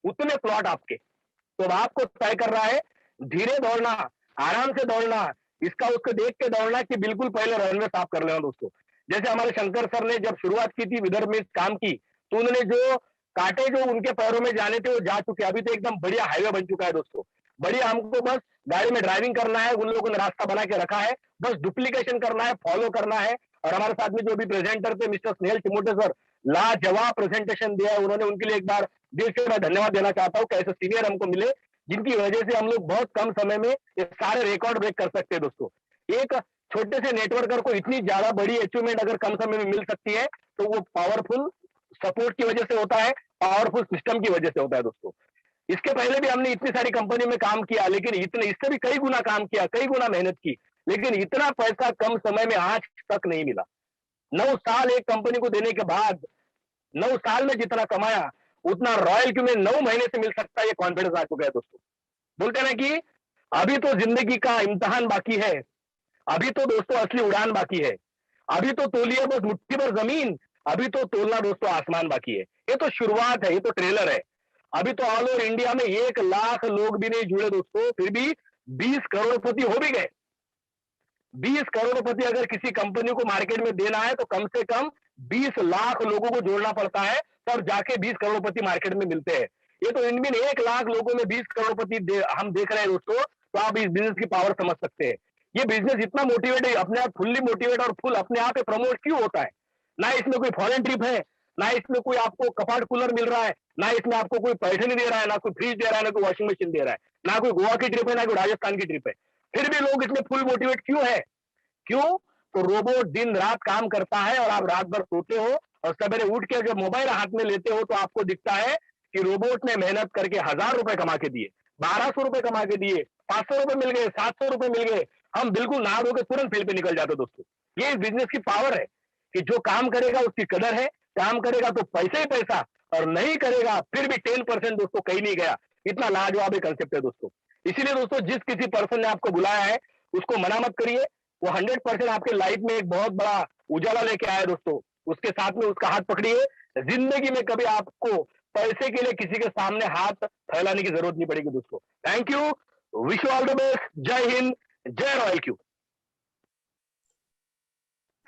उतने प्लॉट आपके। तो अब आपको तय कर रहा है धीरे दौड़ना, आराम से दौड़ना, इसका उसको देख के दौड़ना कि बिल्कुल पहले रनवे साफ कर लेना दोस्तों। जैसे हमारे शंकर सर ने जब शुरुआत की थी विदर्भ में काम की, तो उन्होंने जो कांटे जो उनके पैरों में जाने थे वो जा चुके। अभी तो एकदम बढ़िया हाईवे बन चुका है दोस्तों। बढ़िया, हमको बस गाड़ी में ड्राइविंग करना है, उन लोगों ने रास्ता बना के रखा है, बस डुप्लीकेशन करना है, फॉलो करना है। और हमारे साथ में जो भी प्रेजेंटर थे मिस्टर स्नेहल टिमोटे सर, लाजवाब प्रेजेंटेशन दिया है उन्होंने, उनके लिए एक बार दिल से मैं धन्यवाद देना चाहता हूँ कि ऐसे सीनियर हमको मिले जिनकी वजह से हम लोग बहुत कम समय में ये सारे रिकॉर्ड ब्रेक कर सकते हैं दोस्तों। एक छोटे से नेटवर्कर को इतनी ज्यादा बड़ी अचीवमेंट अगर कम समय में मिल सकती है तो वो पावरफुल सपोर्ट की वजह से होता है, पावरफुल सिस्टम की वजह से होता है दोस्तों। इसके पहले भी हमने इतनी सारी कंपनी में काम किया, लेकिन इतने इससे भी कई गुना काम किया, कई गुना मेहनत की, लेकिन इतना पैसा कम समय में आज तक नहीं मिला। 9 साल एक कंपनी को देने के बाद 9 साल में जितना कमाया उतना रॉयल क्यू में 9 महीने से मिल सकता है, ये कॉन्फिडेंस आ चुका है दोस्तों। बोलते ना कि अभी तो जिंदगी का इम्तिहान बाकी है, अभी तो दोस्तों असली उड़ान बाकी है, अभी तो तोलिए बस मुट्ठी भर जमीन, अभी तो तोलना दोस्तों आसमान बाकी है। ये तो शुरुआत है, ये तो ट्रेलर है। अभी तो ऑल ओवर इंडिया में 1 लाख लोग भी नहीं जुड़े दोस्तों, फिर भी 20 करोड़पति हो भी गए। 20 करोड़पति अगर किसी कंपनी को मार्केट में देना है तो कम से कम 20 लाख लोगों को जोड़ना पड़ता है, तब जाके 20 करोड़पति मार्केट में मिलते हैं। ये तो इनमें 1 लाख लोगों में 20 करोड़पति हम देख रहे हैं दोस्तों, तो आप इस बिजनेस की पावर समझ सकते हैं। ये बिजनेस इतना मोटिवेट है, अपने आप फुल्ली मोटिवेट और फुल अपने आप प्रमोट क्यों होता है? ना इसमें कोई फॉरेन ट्रिप है, ना इसमें कोई आपको कपाट कूलर मिल रहा है, ना इसमें आपको कोई पैसे नहीं दे रहा है, ना कोई फ्रिज दे रहा है, ना कोई वॉशिंग मशीन दे रहा है, ना कोई गोवा की ट्रिप है, ना कोई राजस्थान की ट्रिप है। फिर भी लोग इसमें फुल मोटिवेट क्यों है? क्यों? तो रोबोट दिन रात काम करता है और आप रात भर सोते हो और सवेरे उठ के जब मोबाइल हाथ में लेते हो तो आपको दिखता है कि रोबोट ने मेहनत करके 1000 रुपए कमा के दिए, 1200 रुपए कमा के दिए, 500 रुपए मिल गए, 700 रुपए मिल गए। हम बिल्कुल नहा धो के तुरंत फील्ड पे निकल जाते दोस्तों। ये बिजनेस की पावर है कि जो काम करेगा उसकी कदर है, काम करेगा तो पैसा ही पैसा, और नहीं करेगा फिर भी 10% दोस्तों कहीं नहीं गया। इतना लाजवाब कंसेप्ट है दोस्तों। इसीलिए दोस्तों जिस किसी पर्सन ने आपको बुलाया है उसको मना मत करिए, वो 100% आपके लाइफ में एक बहुत बड़ा उजाला लेके आया दोस्तों। उसके साथ में उसका हाथ पकड़िए। जिंदगी में कभी आपको पैसे के लिए किसी के सामने हाथ फैलाने की जरूरत नहीं पड़ेगी दोस्तों। Thank you, wish you all the best. जय हिंद, जय Royal Q.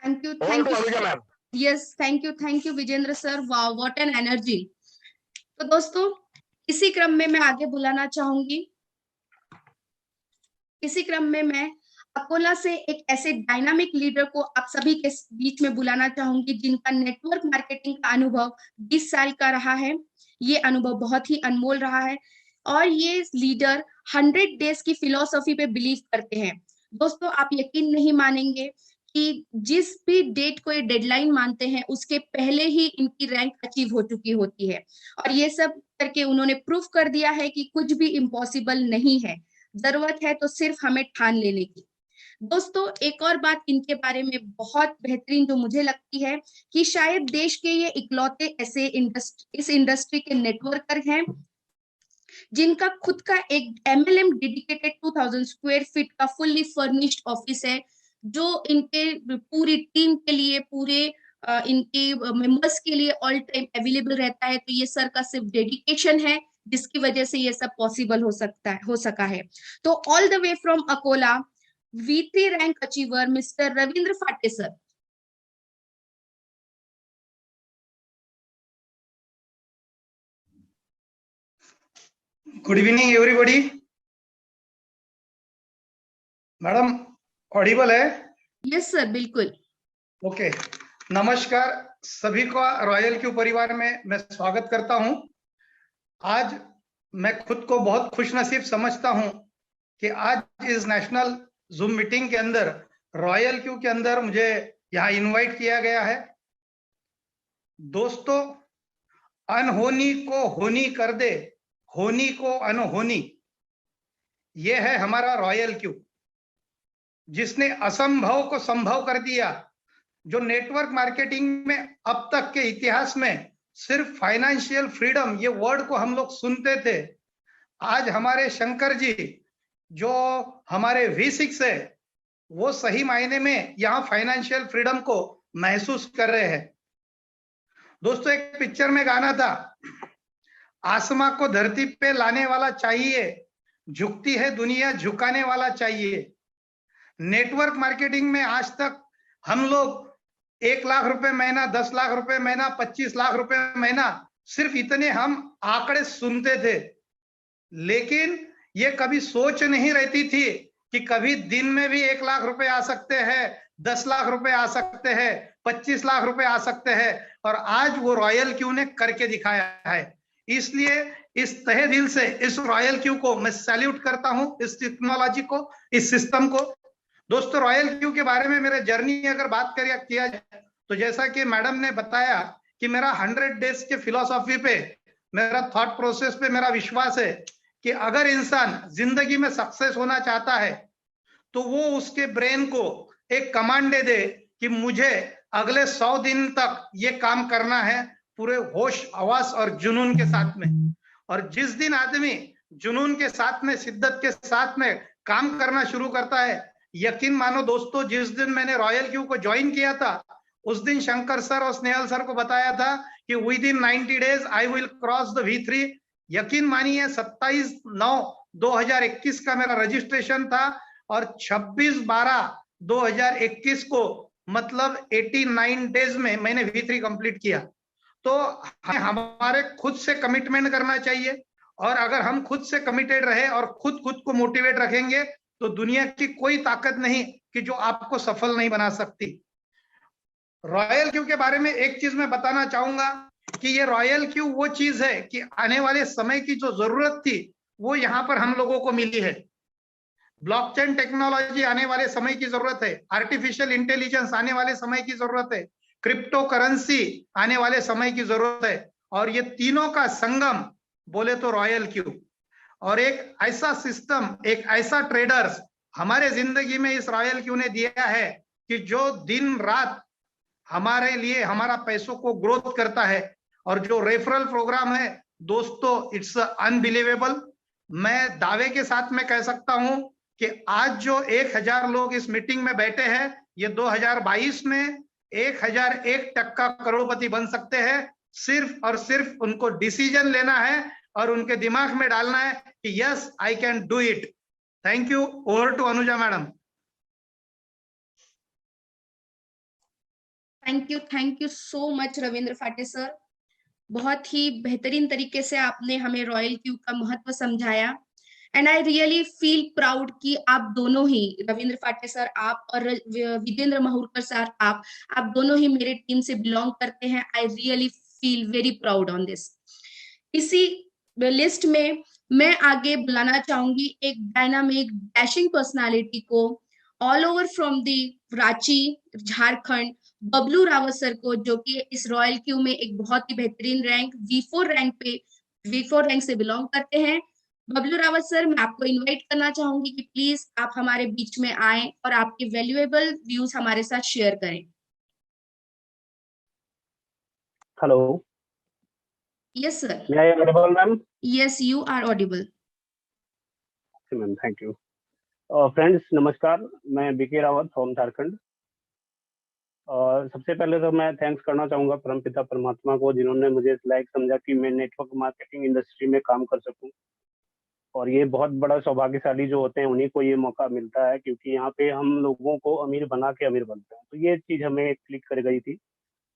Thank you ma'am. Yes, thank you Vijendra sir. Wow, what an energy. तो दोस्तों इसी क्रम में मैं आगे बुलाना चाहूंगी इसी क्रम में मैं अकोला से एक ऐसे डायनामिक लीडर को आप सभी के बीच में बुलाना चाहूंगी जिनका नेटवर्क मार्केटिंग का अनुभव 20 साल का रहा है। ये अनुभव बहुत ही अनमोल रहा है और ये लीडर 100 डेज की फिलॉसफी पे बिलीव करते हैं। दोस्तों, आप यकीन नहीं मानेंगे कि जिस भी डेट को ये डेडलाइन मानते हैं उसके पहले ही इनकी रैंक अचीव हो चुकी होती है और ये सब करके उन्होंने प्रूफ कर दिया है कि कुछ भी इम्पॉसिबल नहीं है, जरूरत है तो सिर्फ हमें ठान लेने की। दोस्तों, एक और बात इनके बारे में बहुत बेहतरीन जो मुझे लगती है कि शायद देश के ये इकलौते ऐसे इस इंडस्ट्री के नेटवर्कर हैं जिनका खुद का एक MLM डेडिकेटेड 2000 स्क्वायर फीट का फुल्ली फर्निश्ड ऑफिस है, जो इनके पूरी टीम के लिए, पूरे इनके मेंबर्स के लिए ऑल टाइम अवेलेबल रहता है। तो ये सर का सिर्फ डेडिकेशन है जिसकी वजह से ये सब पॉसिबल हो सका है। तो all the way from Akola, V3 rank achiever mister Ravindra Phate sir. Good evening everybody. Madam audible है? यस सर, बिल्कुल। ओके, नमस्कार सभी का रॉयल क्यू परिवार में मैं स्वागत करता हूं। आज मैं खुद को बहुत खुशनसीब समझता हूं कि आज इस नेशनल जूम मीटिंग के अंदर, रॉयल क्यू के अंदर मुझे यहां इनवाइट किया गया है। दोस्तों, अनहोनी को होनी कर दे, होनी को अनहोनी, यह है हमारा रॉयल क्यू, जिसने असंभव को संभव कर दिया। जो नेटवर्क मार्केटिंग में अब तक के इतिहास में सिर्फ फाइनेंशियल फ्रीडम ये वर्ड को हम लोग सुनते थे, आज हमारे शंकर जी जो हमारे V6 है वो सही मायने में यहाँ फाइनेंशियल फ्रीडम को महसूस कर रहे हैं। दोस्तों, एक पिक्चर में गाना था, आसमां को धरती पे लाने वाला चाहिए, झुकती है दुनिया झुकाने वाला चाहिए। नेटवर्क मार्केटिंग में आज तक हम लोग 1 लाख रुपए महीना, 10 लाख रुपए महीना, 25 लाख रुपए महीना, सिर्फ इतने हम आंकड़े सुनते थे, लेकिन ये कभी सोच नहीं रहती थी कि कभी दिन में भी 1 लाख रुपए आ सकते हैं, 10 लाख रुपए आ सकते हैं, 25 लाख रुपए आ सकते हैं। और आज वो रॉयल क्यू ने करके दिखाया है। इसलिए इस तहे दिल से इस रॉयल क्यू को मैं सैल्यूट करता हूं, इस टेक्नोलॉजी को, इस सिस्टम को। दोस्तों, रॉयल क्यू के बारे में मेरे जर्नी अगर बात किया जाए तो जैसा कि मैडम ने बताया कि मेरा 100 डेज के फिलॉसफी पे, मेरा थॉट प्रोसेस पे मेरा विश्वास है कि अगर इंसान जिंदगी में सक्सेस होना चाहता है तो वो उसके ब्रेन को एक कमांड दे दे कि मुझे अगले 100 दिन तक ये काम करना है, पूरे होश हवास और जुनून के साथ में। और जिस दिन आदमी जुनून के साथ में, शिद्दत के साथ में काम करना शुरू करता है, यकीन मानो दोस्तों, जिस दिन मैंने रॉयल क्यू को ज्वाइन किया था उस दिन शंकर सर और स्नेहल सर को बताया था कि with in 90 days I will cross the V3। यकीन मानिए 27/9/2021 का मेरा रजिस्ट्रेशन था और 26/12/2021 को, मतलब 89 डेज में मैंने V3 कंप्लीट किया। तो हमारे खुद से कमिटमेंट करना चाहिए, और अगर हम खुद से कमिटेड रहे और खुद को मोटिवेट रखेंगे तो दुनिया की कोई ताकत नहीं कि जो आपको सफल नहीं बना सकती। रॉयल क्यू के बारे में एक चीज मैं बताना चाहूंगा कि ये रॉयल क्यू वो चीज है कि आने वाले समय की जो जरूरत थी वो यहाँ पर हम लोगों को मिली है। ब्लॉकचेन टेक्नोलॉजी आने वाले समय की जरूरत है, आर्टिफिशियल इंटेलिजेंस आने वाले समय की जरूरत है, क्रिप्टो करेंसी आने वाले समय की जरूरत है, और ये तीनों का संगम बोले तो रॉयल क्यू। और एक ऐसा सिस्टम, एक ऐसा ट्रेडर्स हमारे जिंदगी में इस रॉयल क्यू ने दिया है कि जो दिन रात हमारे लिए हमारा पैसों को ग्रोथ करता है। और जो रेफरल प्रोग्राम है दोस्तों, इट्स अनबिलीवेबल। मैं दावे के साथ में कह सकता हूं कि आज जो 1000 लोग इस मीटिंग में बैठे हैं, ये 2022 में 1001% करोड़पति बन सकते हैं। सिर्फ और सिर्फ उनको डिसीजन लेना है और उनके दिमाग में डालना है कि yes I can do it. Thank you. Over to Anuja madam. Thank you so much Ravindra Phate sir. बहुत ही बेहतरीन तरीके से आपने हमें रॉयल क्यू का महत्व समझाया। And I really feel proud कि आप दोनों ही, रविंद्र फाटे सर आप और विजेंद्र माहुरकर सर आप दोनों ही मेरे टीम से बिलोंग करते हैं। I really feel very proud on this. इसी लिस्ट में मैं आगे बुलाना चाहूंगी एक डायनामिक डैशिंग पर्सनालिटी को, all over from the Ranchi Jharkhand, Bablu Rawat sir को, जो कि इस रॉयल क्यू में एक बहुत ही बेहतरीन रैंक V4 रैंक से बिलोंग करते हैं। बबलू रावत सर, मैं आपको इनवाइट करना चाहूंगी कि प्लीज आप हमारे बीच में आए और आपके वैल्यूएबल व्यूज हमारे साथ शेयर करें। Hello. Yes sir. May I audible, ma'am? Yes, you are audible. Ma'am thank you. Friends नमस्कार, मैं बीके रावत फ्रॉम झारखंड। और सबसे पहले तो मैं थैंक्स करना चाहूँगा परमपिता परमात्मा को, जिन्होंने मुझे इस लायक समझा कि मैं नेटवर्क मार्केटिंग इंडस्ट्री में काम कर सकूं। और ये बहुत बड़ा सौभाग्यशाली जो होते हैं उन्हीं को ये मौका मिलता है, क्योंकि यहाँ पे हम लोगों को अमीर बना के अमीर बनते हैं। तो ये चीज़ हमें क्लिक कर गई थी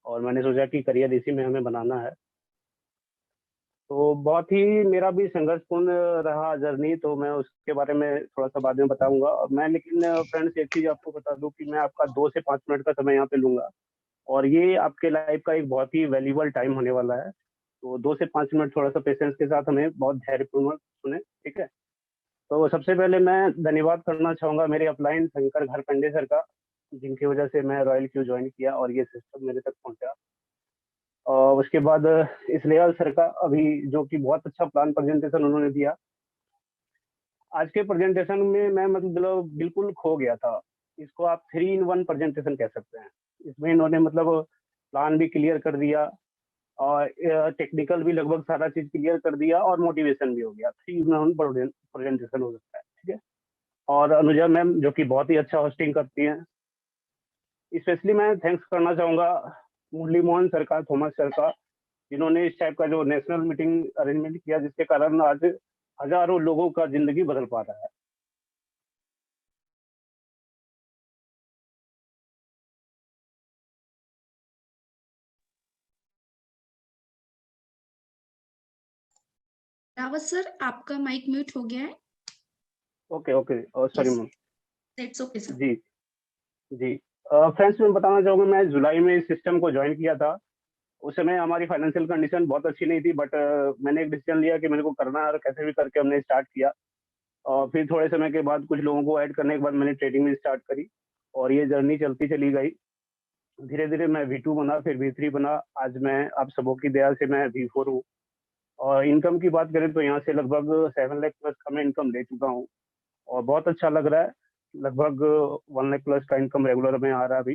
और मैंने सोचा कि करियर इसी में हमें बनाना है। तो बहुत ही मेरा भी संघर्षपूर्ण रहा जर्नी, तो मैं उसके बारे में थोड़ा सा बाद में बताऊंगा। और मैं लेकिन फ्रेंड्स एक चीज़ आपको बता दूं कि मैं आपका 2 से 5 मिनट का समय यहाँ पे लूंगा और ये आपके लाइफ का एक बहुत ही वैल्यूबल टाइम होने वाला है। तो 2 से 5 मिनट थोड़ा सा पेशेंस के साथ हमें बहुत धैर्यपूर्वक सुने, ठीक है। तो सबसे पहले मैं धन्यवाद करना चाहूँगा मेरे अपलाइन शंकर घरकंडे सर का, जिनकी वजह से मैं रॉयल क्यू ज्वाइन किया और ये सिस्टम मेरे तक पहुँचा। और उसके बाद इसलियाल सर का, अभी जो कि बहुत अच्छा प्लान प्रेजेंटेशन उन्होंने दिया। आज के प्रेजेंटेशन में मैं मतलब बिल्कुल खो गया था। इसको आप 3 in 1 प्रेजेंटेशन कह सकते हैं। इसमें इन्होंने मतलब प्लान भी क्लियर कर दिया और टेक्निकल भी लगभग सारा चीज क्लियर कर दिया और मोटिवेशन भी हो गया। 3 in 1 प्रेजेंटेशन हो सकता है, ठीक है। और अनुजा मैम जो कि बहुत ही अच्छा होस्टिंग करती हैं, स्पेशली मैं थैंक्स करना चाहूँगा मुरली मोहन सर का, थॉमस सर का, जिन्होंने इस टाइप का जो नेशनल मीटिंग अरेंजमेंट किया, जिसके कारण आज हजारों लोगों का जिंदगी बदल पा रहा है। रावत सर, आपका माइक म्यूट हो गया है। Okay okay, sorry ma'am. It's okay sir. जी जी। फ्रेंड्स मैं बताना चाहूँगा, मैं जुलाई में इस सिस्टम को ज्वाइन किया था। उस समय हमारी फाइनेंशियल कंडीशन बहुत अच्छी नहीं थी, बट मैंने एक डिसीजन लिया कि मेरे को करना है और कैसे भी करके हमने स्टार्ट किया। और फिर थोड़े समय के बाद कुछ लोगों को ऐड करने के बाद मैंने ट्रेडिंग भी स्टार्ट करी और ये जर्नी चलती चली गई। धीरे धीरे मैं V2 बना, फिर V3 बना। आज मैं आप सबों की दया से मैं V4 हूँ। और इनकम की बात करें तो यहाँ से लगभग 7 लाख प्लस का मैं इनकम ले चुका हूँ और बहुत अच्छा लग रहा है। लगभग 1 लाख प्लस का इनकम रेगुलर में आ रहा है अभी।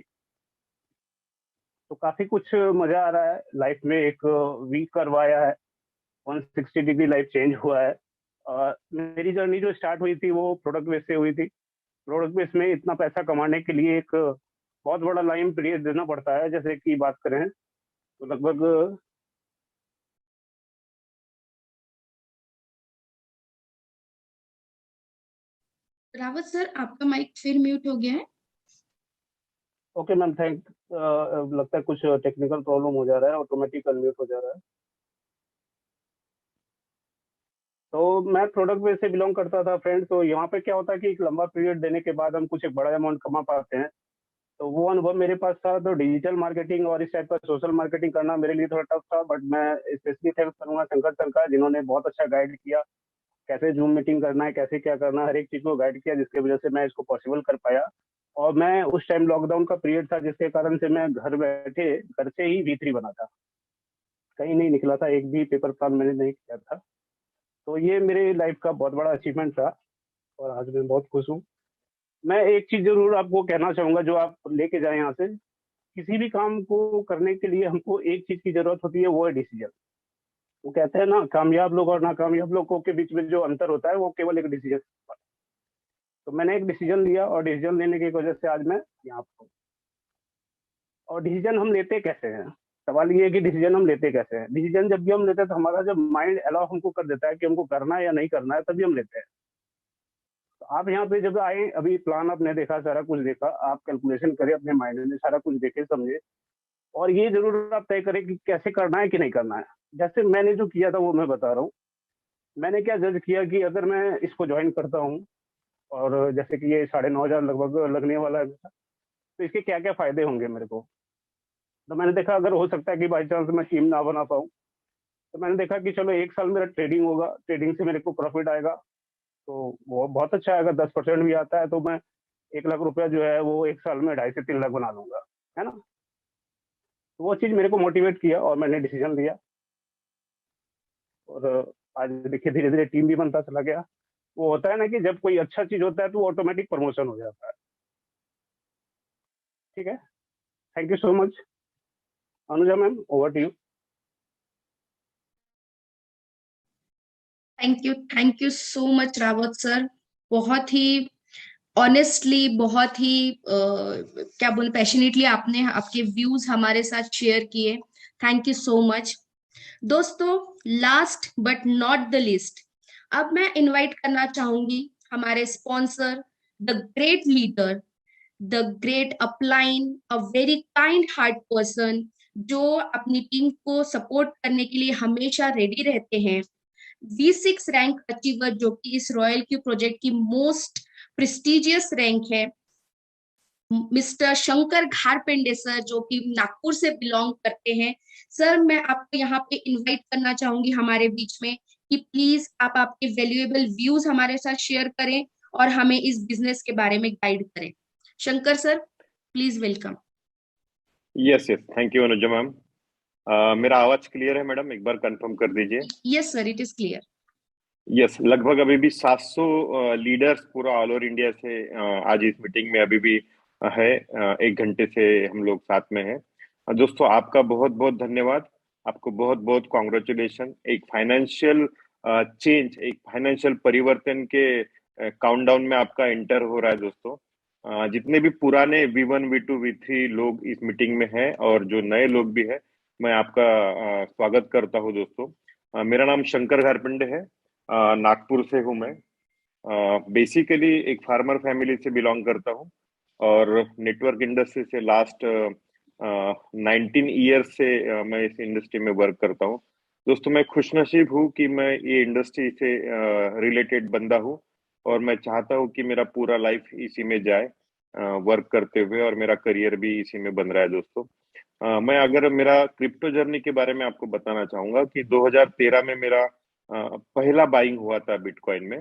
तो काफी कुछ मजा आ रहा है लाइफ में। एक वीक करवाया है, 160 डिग्री लाइफ चेंज हुआ है। मेरी जर्नी जो स्टार्ट हुई थी वो प्रोडक्ट बेस से हुई थी। प्रोडक्ट बेस में इतना पैसा कमाने के लिए एक बहुत बड़ा लाइन पीरियड देना पड़ता है। जैसे कि बात करें तो लगभग रावत सर, आपका माइक फिर म्यूट हो गया है। Okay ma'am thank. लगता है कुछ टेक्निकल प्रॉब्लम हो जा रहा है, ऑटोमेटिक अनम्यूट हो जा रहा है। तो मैं प्रोडक्ट बेस से बिलोंग करता था फ्रेंड। तो यहाँ पे क्या होता है कि एक लंबा पीरियड देने के बाद हम कुछ एक बड़ा अमाउंट कमा पाते हैं। तो वो अनुभव मेरे पास था। तो डिजिटल मार्केटिंग और इस टाइप का सोशल मार्केटिंग करना मेरे लिए थोड़ा टफ था, बट मैं स्पेशली थैंक्स करूंगा शंकर सर का, जिन्होंने बहुत अच्छा गाइड किया कैसे जूम मीटिंग करना है, कैसे क्या करना है, हर एक चीज को गाइड किया, जिसकी वजह से मैं इसको पॉसिबल कर पाया। और मैं उस टाइम लॉकडाउन का पीरियड था, जिसके कारण से मैं घर बैठे घर से ही V3 बना था, कहीं नहीं निकला था, एक भी पेपर प्लान मैंने नहीं किया था। तो ये मेरे लाइफ का बहुत बड़ा अचीवमेंट था और आज मैं बहुत खुश हूँ। मैं एक चीज जरूर आपको कहना चाहूंगा जो आप लेके जाए यहाँ से, किसी भी काम को करने के लिए हमको एक चीज की जरूरत होती है, वो है डिसीजन। वो कहते हैं ना, कामयाब लोग और नाकामयाब लोगों के बीच में जो अंतर होता है वो केवल एक डिसीजन। तो मैंने एक डिसीजन लिया और डिसीजन लेने की वजह से आज मैं यहाँ पर हूँ। और डिसीजन हम लेते कैसे हैं, सवाल ये है कि डिसीजन हम लेते कैसे हैं। डिसीजन जब भी हम लेते हैं तो हमारा जब माइंड अलाउ हमको कर देता है कि हमको करना है या नहीं करना है, तभी हम लेते हैं। तो आप यहाँ पे जब आए, अभी प्लान आपने देखा, सारा कुछ देखा, आप कैलकुलेशन करें अपने माइंड में, सारा कुछ देखे समझे, और ये जरूर आप तय करें कि कैसे करना है कि नहीं करना है। जैसे मैंने जो किया था वो मैं बता रहा हूँ। मैंने क्या जज किया कि अगर मैं इसको ज्वाइन करता हूँ और जैसे कि ये 9,500 लगभग लगने वाला है, तो इसके क्या क्या फायदे होंगे मेरे को। तो मैंने देखा अगर हो सकता है कि बाई चांस मैं टीम ना बना पाऊँ, तो मैंने देखा कि चलो 1 साल मेरा ट्रेडिंग होगा, ट्रेडिंग से मेरे को प्रॉफिट आएगा, तो वो बहुत अच्छा है। अगर 10% भी आता है तो मैं 1 लाख रुपया जो है वो 1 साल में 2.5 से 3 लाख बना लूंगा, है ना। तो वो चीज़ मेरे को मोटिवेट किया और मैंने डिसीजन लिया, और आज देखिए धीरे धीरे टीम भी बनता चला गया। वो होता है ना कि जब कोई अच्छा चीज होता है तो ऑटोमेटिक प्रमोशन हो जाता है। ठीक है, thank you so much. Anuja ma'am, over to you. Thank you so much Rawat sir. बहुत ही ऑनेस्टली, बहुत ही क्या बोले, पैशनेटली आपने आपके व्यूज हमारे साथ शेयर किए। Thank you so much. दोस्तों, last but not the least, अब मैं इनवाइट करना चाहूंगी हमारे sponsor, the great leader, the great upline, a very kind heart person, जो अपनी टीम को सपोर्ट करने के लिए हमेशा रेडी रहते हैं। V6 रैंक अचीवर, जो कि इस रॉयल क्यू प्रोजेक्ट की मोस्ट प्रेस्टिजियस रैंक है, मिस्टर शंकर घारपेंडे सर, जो कि नागपुर से बिलोंग करते हैं। सर, मैं आपको यहाँ पे इनवाइट करना चाहूंगी हमारे बीच में कि प्लीज आप आपके वैल्यूएबल व्यूज हमारे साथ शेयर करें और हमें इस बिजनेस के बारे में गाइड करें। Shankar sir, please welcome. Yes yes, thank you Anuja ma'am. मेरा आवाज क्लियर है मैडम? एक बार कंफर्म कर दीजिए। Yes sir, it is clear. Yes, लगभग अभी भी 700 लीडर्स पूरा ऑल ओवर इंडिया से आज इस मीटिंग में अभी भी है। 1 घंटे से हम लोग साथ में हैं। दोस्तों, आपका बहुत बहुत धन्यवाद। आपको बहुत बहुत कॉन्ग्रेचुलेशन। एक फाइनेंशियल चेंज, एक फाइनेंशियल परिवर्तन के काउंटडाउन में आपका एंटर हो रहा है दोस्तों। जितने भी पुराने V1 V2 V3 लोग इस मीटिंग में हैं और जो नए लोग भी हैं, मैं आपका स्वागत करता हूं दोस्तों। मेरा नाम शंकर घारपेंडे है। नागपुर से हूँ मैं। बेसिकली एक फार्मर फैमिली से बिलोंग करता हूँ और नेटवर्क इंडस्ट्री से लास्ट 19 ईयर्स से मैं इस इंडस्ट्री में वर्क करता हूँ। दोस्तों, मैं खुशनसीब हूँ कि मैं ये इंडस्ट्री से रिलेटेड बंदा हूँ और मैं चाहता हूँ कि मेरा पूरा लाइफ इसी में जाए वर्क करते हुए, और मेरा करियर भी इसी में बन रहा है दोस्तों। मैं अगर मेरा क्रिप्टो जर्नी के बारे में आपको बताना चाहूंगा कि 2013 में मेरा पहला बाइंग हुआ था बिटकॉइन में।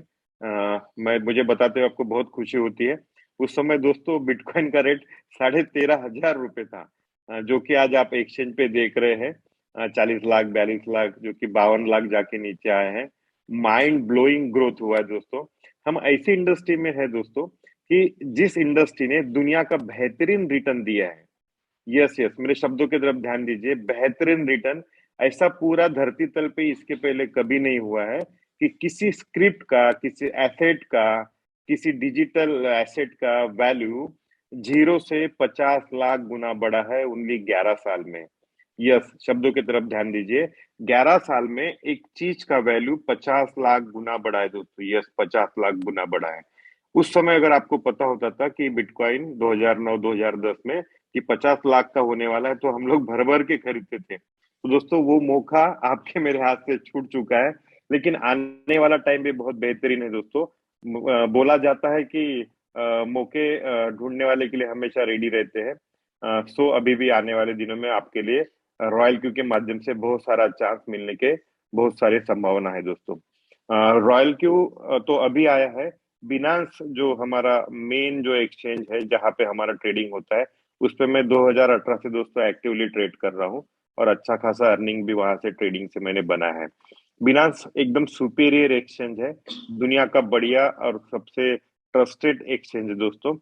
मुझे बताते हुए आपको बहुत खुशी होती है। उस समय दोस्तों बिटकॉइन का रेट 13,500 रुपए था, जो कि आज आप एक्सचेंज पे देख रहे हैं 40 लाख 42 लाख, जो कि 52 लाख जाके नीचे आए हैं। माइंड ब्लोइंग ग्रोथ हुआ है दोस्तों। हम ऐसी इंडस्ट्री में है दोस्तों कि जिस इंडस्ट्री ने दुनिया का बेहतरीन रिटर्न दिया है। यस यस, मेरे शब्दों की तरफ ध्यान दीजिए, बेहतरीन रिटर्न। ऐसा पूरा धरती तल पे इसके पहले कभी नहीं हुआ है कि किसी स्क्रिप्ट का, किसी एसेट का, किसी डिजिटल एसेट का वैल्यू 0 से 50 लाख गुना बढ़ा है ओनली 11 साल में। यस, शब्दों की तरफ ध्यान दीजिए, 11 साल में एक चीज का वैल्यू 50 लाख गुना बढ़ा है दोस्तों। यस, 50 लाख गुना बढ़ा है। उस समय अगर आपको पता होता था कि बिटकॉइन 2009-2010 में कि 50 लाख का होने वाला है, तो हम लोग भर भर के खरीदते थे। तो दोस्तों, वो मौका आपके मेरे हाथ से छूट चुका है, लेकिन आने वाला टाइम भी बहुत बेहतरीन है दोस्तों। बोला जाता है कि मौके ढूंढने वाले के लिए हमेशा रेडी रहते हैं। सो अभी भी आने वाले दिनों में आपके लिए रॉयल क्यू के माध्यम से बहुत सारा चांस मिलने के बहुत सारी संभावना है दोस्तों। रॉयल क्यू तो अभी आया है। बिनांस जो हमारा मेन जो एक्सचेंज है जहां पे हमारा ट्रेडिंग होता है, उस पे मैं 2018 से दोस्तों एक्टिवली ट्रेड कर रहा हूँ और अच्छा खासा अर्निंग भी वहां से ट्रेडिंग से मैंने बना है। बिनांस एकदम सुपीरियर एक्सचेंज है, दुनिया का बढ़िया और सबसे ट्रस्टेड एक्सचेंज है दोस्तों।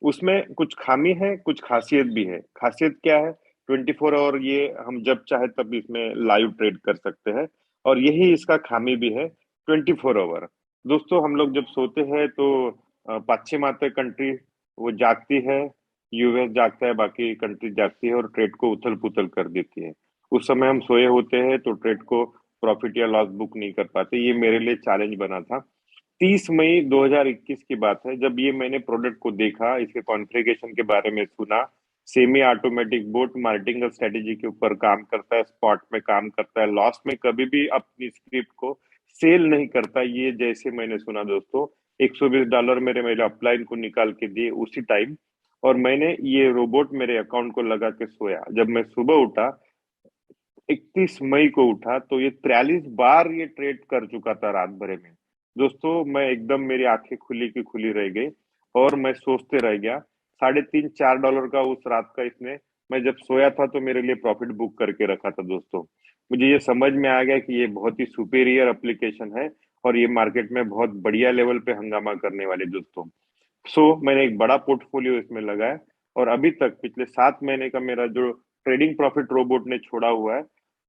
उसमें कुछ खामी है, कुछ खासियत भी है। खासियत क्या है? 24 आवर ये हम जब चाहे तब इसमें लाइव ट्रेड कर सकते हैं, और यही इसका खामी भी है, 24 आवर। दोस्तों, हम लोग जब सोते हैं तो पाश्चिमात्य कंट्री वो जागती है, यूएस जागता है, बाकी कंट्री जागती है और ट्रेड को उथल पुथल कर देती है। उस समय हम सोए होते हैं तो ट्रेड को प्रॉफिट या लॉस बुक नहीं कर पाते। ये मेरे लिए चैलेंज बना था। 30 मई 2021 की बात है, जब ये मैंने प्रोडक्ट को देखा, इसके कॉन्फ़िगरेशन के बारे में सुना। Semi automatic boat marketing strategy के ऊपर काम करता है, स्पॉट में काम करता है, लॉस में कभी भी अपनी स्क्रिप्ट को सेल नहीं करता, ये जैसे मैंने सुना दोस्तों। $120 मेरे अपलाइन को निकाल के दिए उसी टाइम, और मैंने ये रोबोट मेरे अकाउंट को लगा के सोया। जब मैं सुबह उठा 31 मई को उठा तो ये 43 बार ये ट्रेड कर चुका था रात भर में दोस्तों। मैं एकदम, मेरी आंखें खुली की खुली रह गई और मैं सोचते रह गया। $3.5-4 का उस रात का इसने, मैं जब सोया था तो मेरे लिए प्रॉफिट बुक करके रखा था दोस्तों। मुझे ये समझ में आ गया कि ये बहुत ही सुपीरियर एप्लीकेशन है और ये मार्केट में बहुत बढ़िया लेवल पे हंगामा करने वाले दोस्तों। मैंने एक बड़ा पोर्टफोलियो इसमें लगाया और अभी तक पिछले 7 महीने का मेरा जो ट्रेडिंग प्रॉफिट रोबोट ने छोड़ा हुआ है,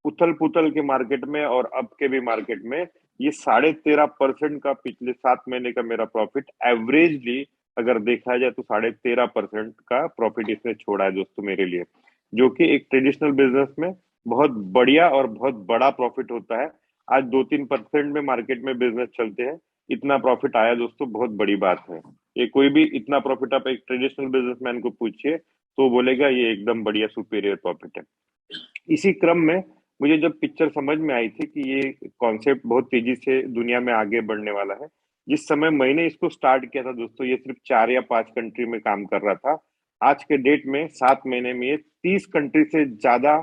उथल पुथल के मार्केट में और अब के भी मार्केट में, ये 13.5% का पिछले 7 महीने का मेरा प्रॉफिट एवरेजली अगर देखा जाए तो 13.5% का प्रॉफिट इसने छोड़ा है दोस्तों मेरे लिए, जो कि एक ट्रेडिशनल बिजनेस में बहुत बढ़िया और बहुत बड़ा प्रॉफिट होता है। आज 2-3% में मार्केट में बिजनेस चलते हैं, इतना प्रॉफिट आया दोस्तों, बहुत बड़ी बात है। ये कोई भी इतना प्रॉफिट आप एक ट्रेडिशनल बिजनेसमैन को पूछिए तो बोलेगा ये एकदम बढ़िया सुपीरियर प्रॉफिट है। इसी क्रम में मुझे जब पिक्चर समझ में आई थी कि ये कॉन्सेप्ट बहुत तेजी से दुनिया में आगे बढ़ने वाला है, जिस समय मैंने इसको स्टार्ट किया था दोस्तों, ये सिर्फ 4 या 5 कंट्री में काम कर रहा था। आज के डेट में 7 महीने में ये 30 कंट्री से ज्यादा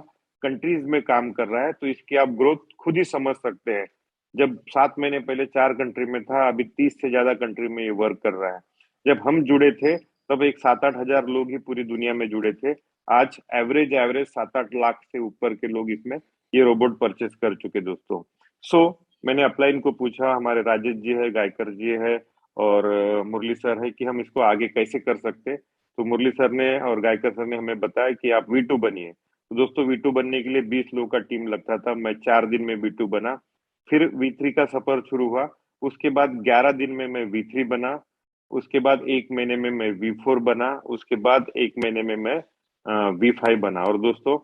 कंट्रीज में काम कर रहा है। तो इसकी आप ग्रोथ खुद ही समझ सकते हैं। जब 7 महीने पहले 4 कंट्री में था, अभी 30 से ज्यादा कंट्री में ये वर्क कर रहा है। जब हम जुड़े थे तब एक 7-8 हजार लोग ही पूरी दुनिया में जुड़े थे। आज एवरेज 7-8 लाख से ऊपर के लोग इसमें ये रोबोट परचेस कर चुके दोस्तों। मैंने अपलाइन को पूछा, हमारे राजेश जी है, गायकर जी है और मुरली सर है, कि हम इसको आगे कैसे कर सकते। तो मुरली सर ने और गायकर सर ने हमें बताया कि आप V2 बनिए। तो दोस्तों V2 बनने के लिए 20 लोगों का टीम लगता था। मैं 4 दिन में V2 बना। फिर V3 का सफर शुरू हुआ। उसके बाद 11 दिन में मैं V3 बना। उसके बाद 1 महीने में मैं V4 बना। उसके बाद 1 महीने में मैं V5 बना। और दोस्तों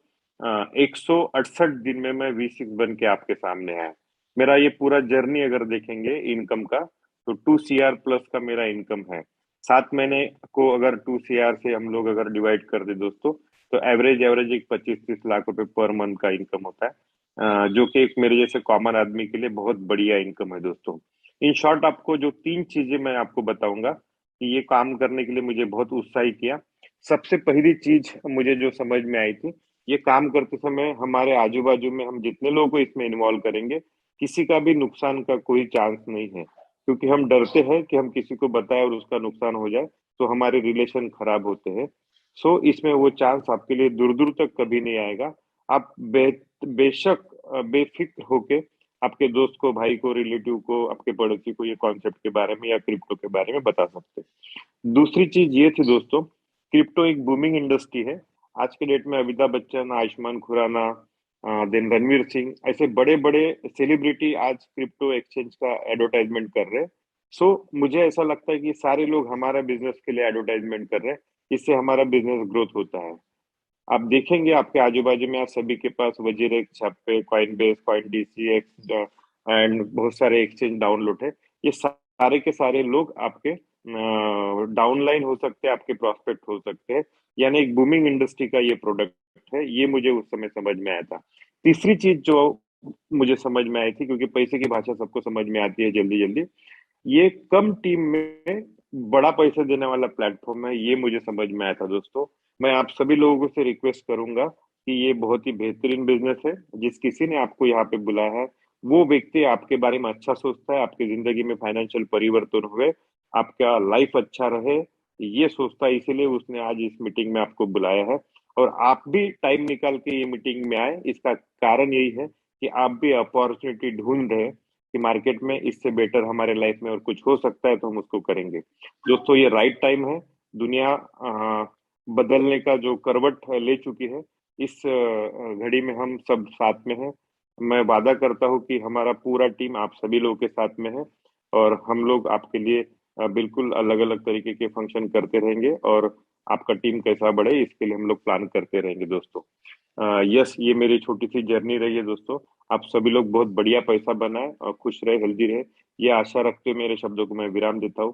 168 दिन में मैं V6 बन के आपके सामने आया। मेरा ये पूरा जर्नी अगर देखेंगे इनकम का, तो 2 CR प्लस का मेरा इनकम है। 7 महीने को अगर 2 CR से हम लोग अगर डिवाइड कर दे दोस्तों, तो एवरेज एक 25-30 लाख रुपए पर मंथ का इनकम होता है, जो कि एक मेरे जैसे कॉमन आदमी के लिए बहुत बढ़िया इनकम है दोस्तों। इन शॉर्ट आपको जो 3 चीजें मैं आपको बताऊंगा कि ये काम करने के लिए मुझे बहुत उत्साहित किया। सबसे पहली चीज मुझे जो समझ में आई थी, ये काम करते समय हमारे आजू बाजू में हम जितने लोगों को इसमें इन्वॉल्व करेंगे, किसी का भी नुकसान का कोई चांस नहीं है, क्योंकि हम डरते हैं कि हम किसी को बताएं और उसका नुकसान हो जाए तो हमारे रिलेशन खराब होते हैं। इसमें वो चांस आपके लिए दूर दूर तक कभी नहीं आएगा। आप बेशक बेफिक्र होके आपके दोस्त को, भाई को, रिलेटिव को, आपके पड़ोसी को ये कॉन्सेप्ट के बारे में या क्रिप्टो के बारे में बता सकते हैं। दूसरी चीज ये थी दोस्तों, क्रिप्टो एक बूमिंग इंडस्ट्री है। आज के डेट में अमिताभ बच्चन, आयुष्मान खुराना, देन रणवीर सिंह, ऐसे बड़े बड़े सेलिब्रिटी आज क्रिप्टो एक्सचेंज का एडवर्टाइजमेंट कर रहे हैं। मुझे ऐसा लगता है कि सारे लोग हमारा बिजनेस के लिए एडवर्टाइजमेंट कर रहे हैं, इससे हमारा बिजनेस ग्रोथ होता है। आप देखेंगे आपके आजू बाजू में आज सभी के पास वजीरेक्स, छापे, कॉइनबेस, कॉइनडीसी एंड बहुत सारे एक्सचेंज डाउनलोड है। ये सारे के सारे लोग आपके डाउनलाइन हो सकते हैं, आपके प्रॉस्पेक्ट हो सकते हैं। यानी एक बूमिंग इंडस्ट्री का ये प्रोडक्ट है। ये मुझे उस समय समझ में आया था। तीसरी चीज जो मुझे समझ में आई थी, क्योंकि पैसे की भाषा सबको समझ में आती है जल्दी जल्दी, ये कम टीम में बड़ा पैसा देने वाला प्लेटफॉर्म है, ये मुझे समझ में आया था दोस्तों। मैं आप सभी लोगों से रिक्वेस्ट करूंगा कि ये बहुत ही बेहतरीन बिजनेस है। जिस किसी ने आपको यहाँ पे बुलाया है वो व्यक्ति आपके बारे में अच्छा सोचता है, आपकी जिंदगी में फाइनेंशियल परिवर्तन हुए, आपका लाइफ अच्छा रहे, ये सोचता है, इसीलिए उसने आज इस मीटिंग में आपको बुलाया है। और आप भी टाइम निकाल के ये मीटिंग में आए, इसका कारण यही है कि आप भी अपॉर्चुनिटी ढूंढ रहे हैं कि मार्केट में इससे बेटर हमारे लाइफ में और कुछ हो सकता है तो हम उसको करेंगे। दोस्तों ये राइट टाइम है। दुनिया बदलने का जो करवट ले चुकी है, इस घड़ी में हम सब साथ में हैं। मैं वादा करता हूं कि हमारा पूरा टीम आप सभी लोगों के साथ में है और हम लोग आपके लिए बिल्कुल अलग अलग तरीके के फंक्शन करते रहेंगे और आपका टीम कैसा बढ़े इसके लिए हम लोग प्लान करते रहेंगे दोस्तों। यस, ये मेरी छोटी सी जर्नी रही है दोस्तों। आप सभी लोग बहुत बढ़िया पैसा बनाए और खुश रहे, हेल्दी रहे, ये आशा रखते हुए मेरे शब्दों को मैं विराम देता हूँ।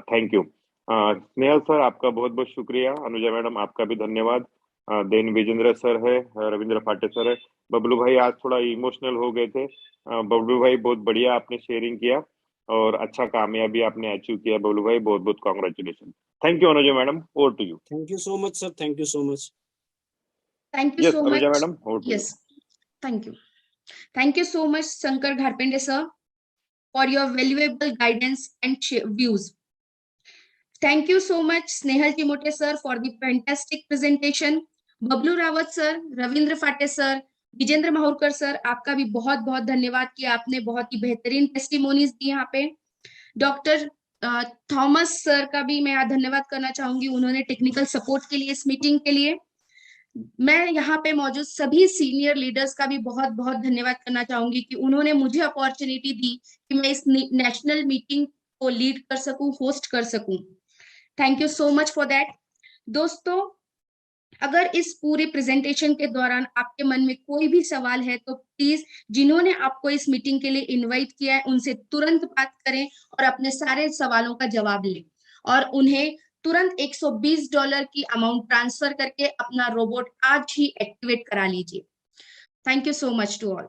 Thank you. स्नेहल सर आपका बहुत बहुत शुक्रिया। अनुजा मैडम आपका भी धन्यवाद। देन विजेंद्र सर है, रविंद्र फाटे सर है। बबलू भाई आज थोड़ा इमोशनल हो गए थे। बबलू भाई बहुत बढ़िया आपने शेयरिंग किया और अच्छा कामयाबी आपने अचीव किया। बबलू भाई बहुत बहुत congratulation. Thank you Anuja madam, over to you. Thank you so much sir, thank you so much. Thank you yes so Anuja much. Madam, over to you. Yes, thank you. Thank you so much, Shankar Gharpende sir, for your valuable guidance and views. Thank you so much, Snehal Timote sir, for the fantastic presentation. Bablu Rawat sir, Ravindra Fate sir, Vijendra Mahurkar sir, आपका भी बहुत बहुत धन्यवाद कि आपने बहुत ही बेहतरीन टेस्टिमोनीज दी यहाँ पे। डॉक्टर थॉमस सर का भी मैं धन्यवाद करना चाहूंगी, उन्होंने टेक्निकल सपोर्ट के लिए इस मीटिंग के लिए। मैं यहाँ पे मौजूद सभी सीनियर लीडर्स का भी बहुत बहुत धन्यवाद करना चाहूंगी कि उन्होंने मुझे अपॉर्चुनिटी दी कि मैं इस नेशनल मीटिंग को लीड कर सकूं, होस्ट कर सकूं। Thank you so much for that. दोस्तों, अगर इस पूरे प्रेजेंटेशन के दौरान आपके मन में कोई भी सवाल है तो प्लीज जिन्होंने आपको इस मीटिंग के लिए इनवाइट किया है उनसे तुरंत बात करें और अपने सारे सवालों का जवाब लें और उन्हें तुरंत $120 की अमाउंट ट्रांसफर करके अपना रोबोट आज ही एक्टिवेट करा लीजिए। Thank you so much to all.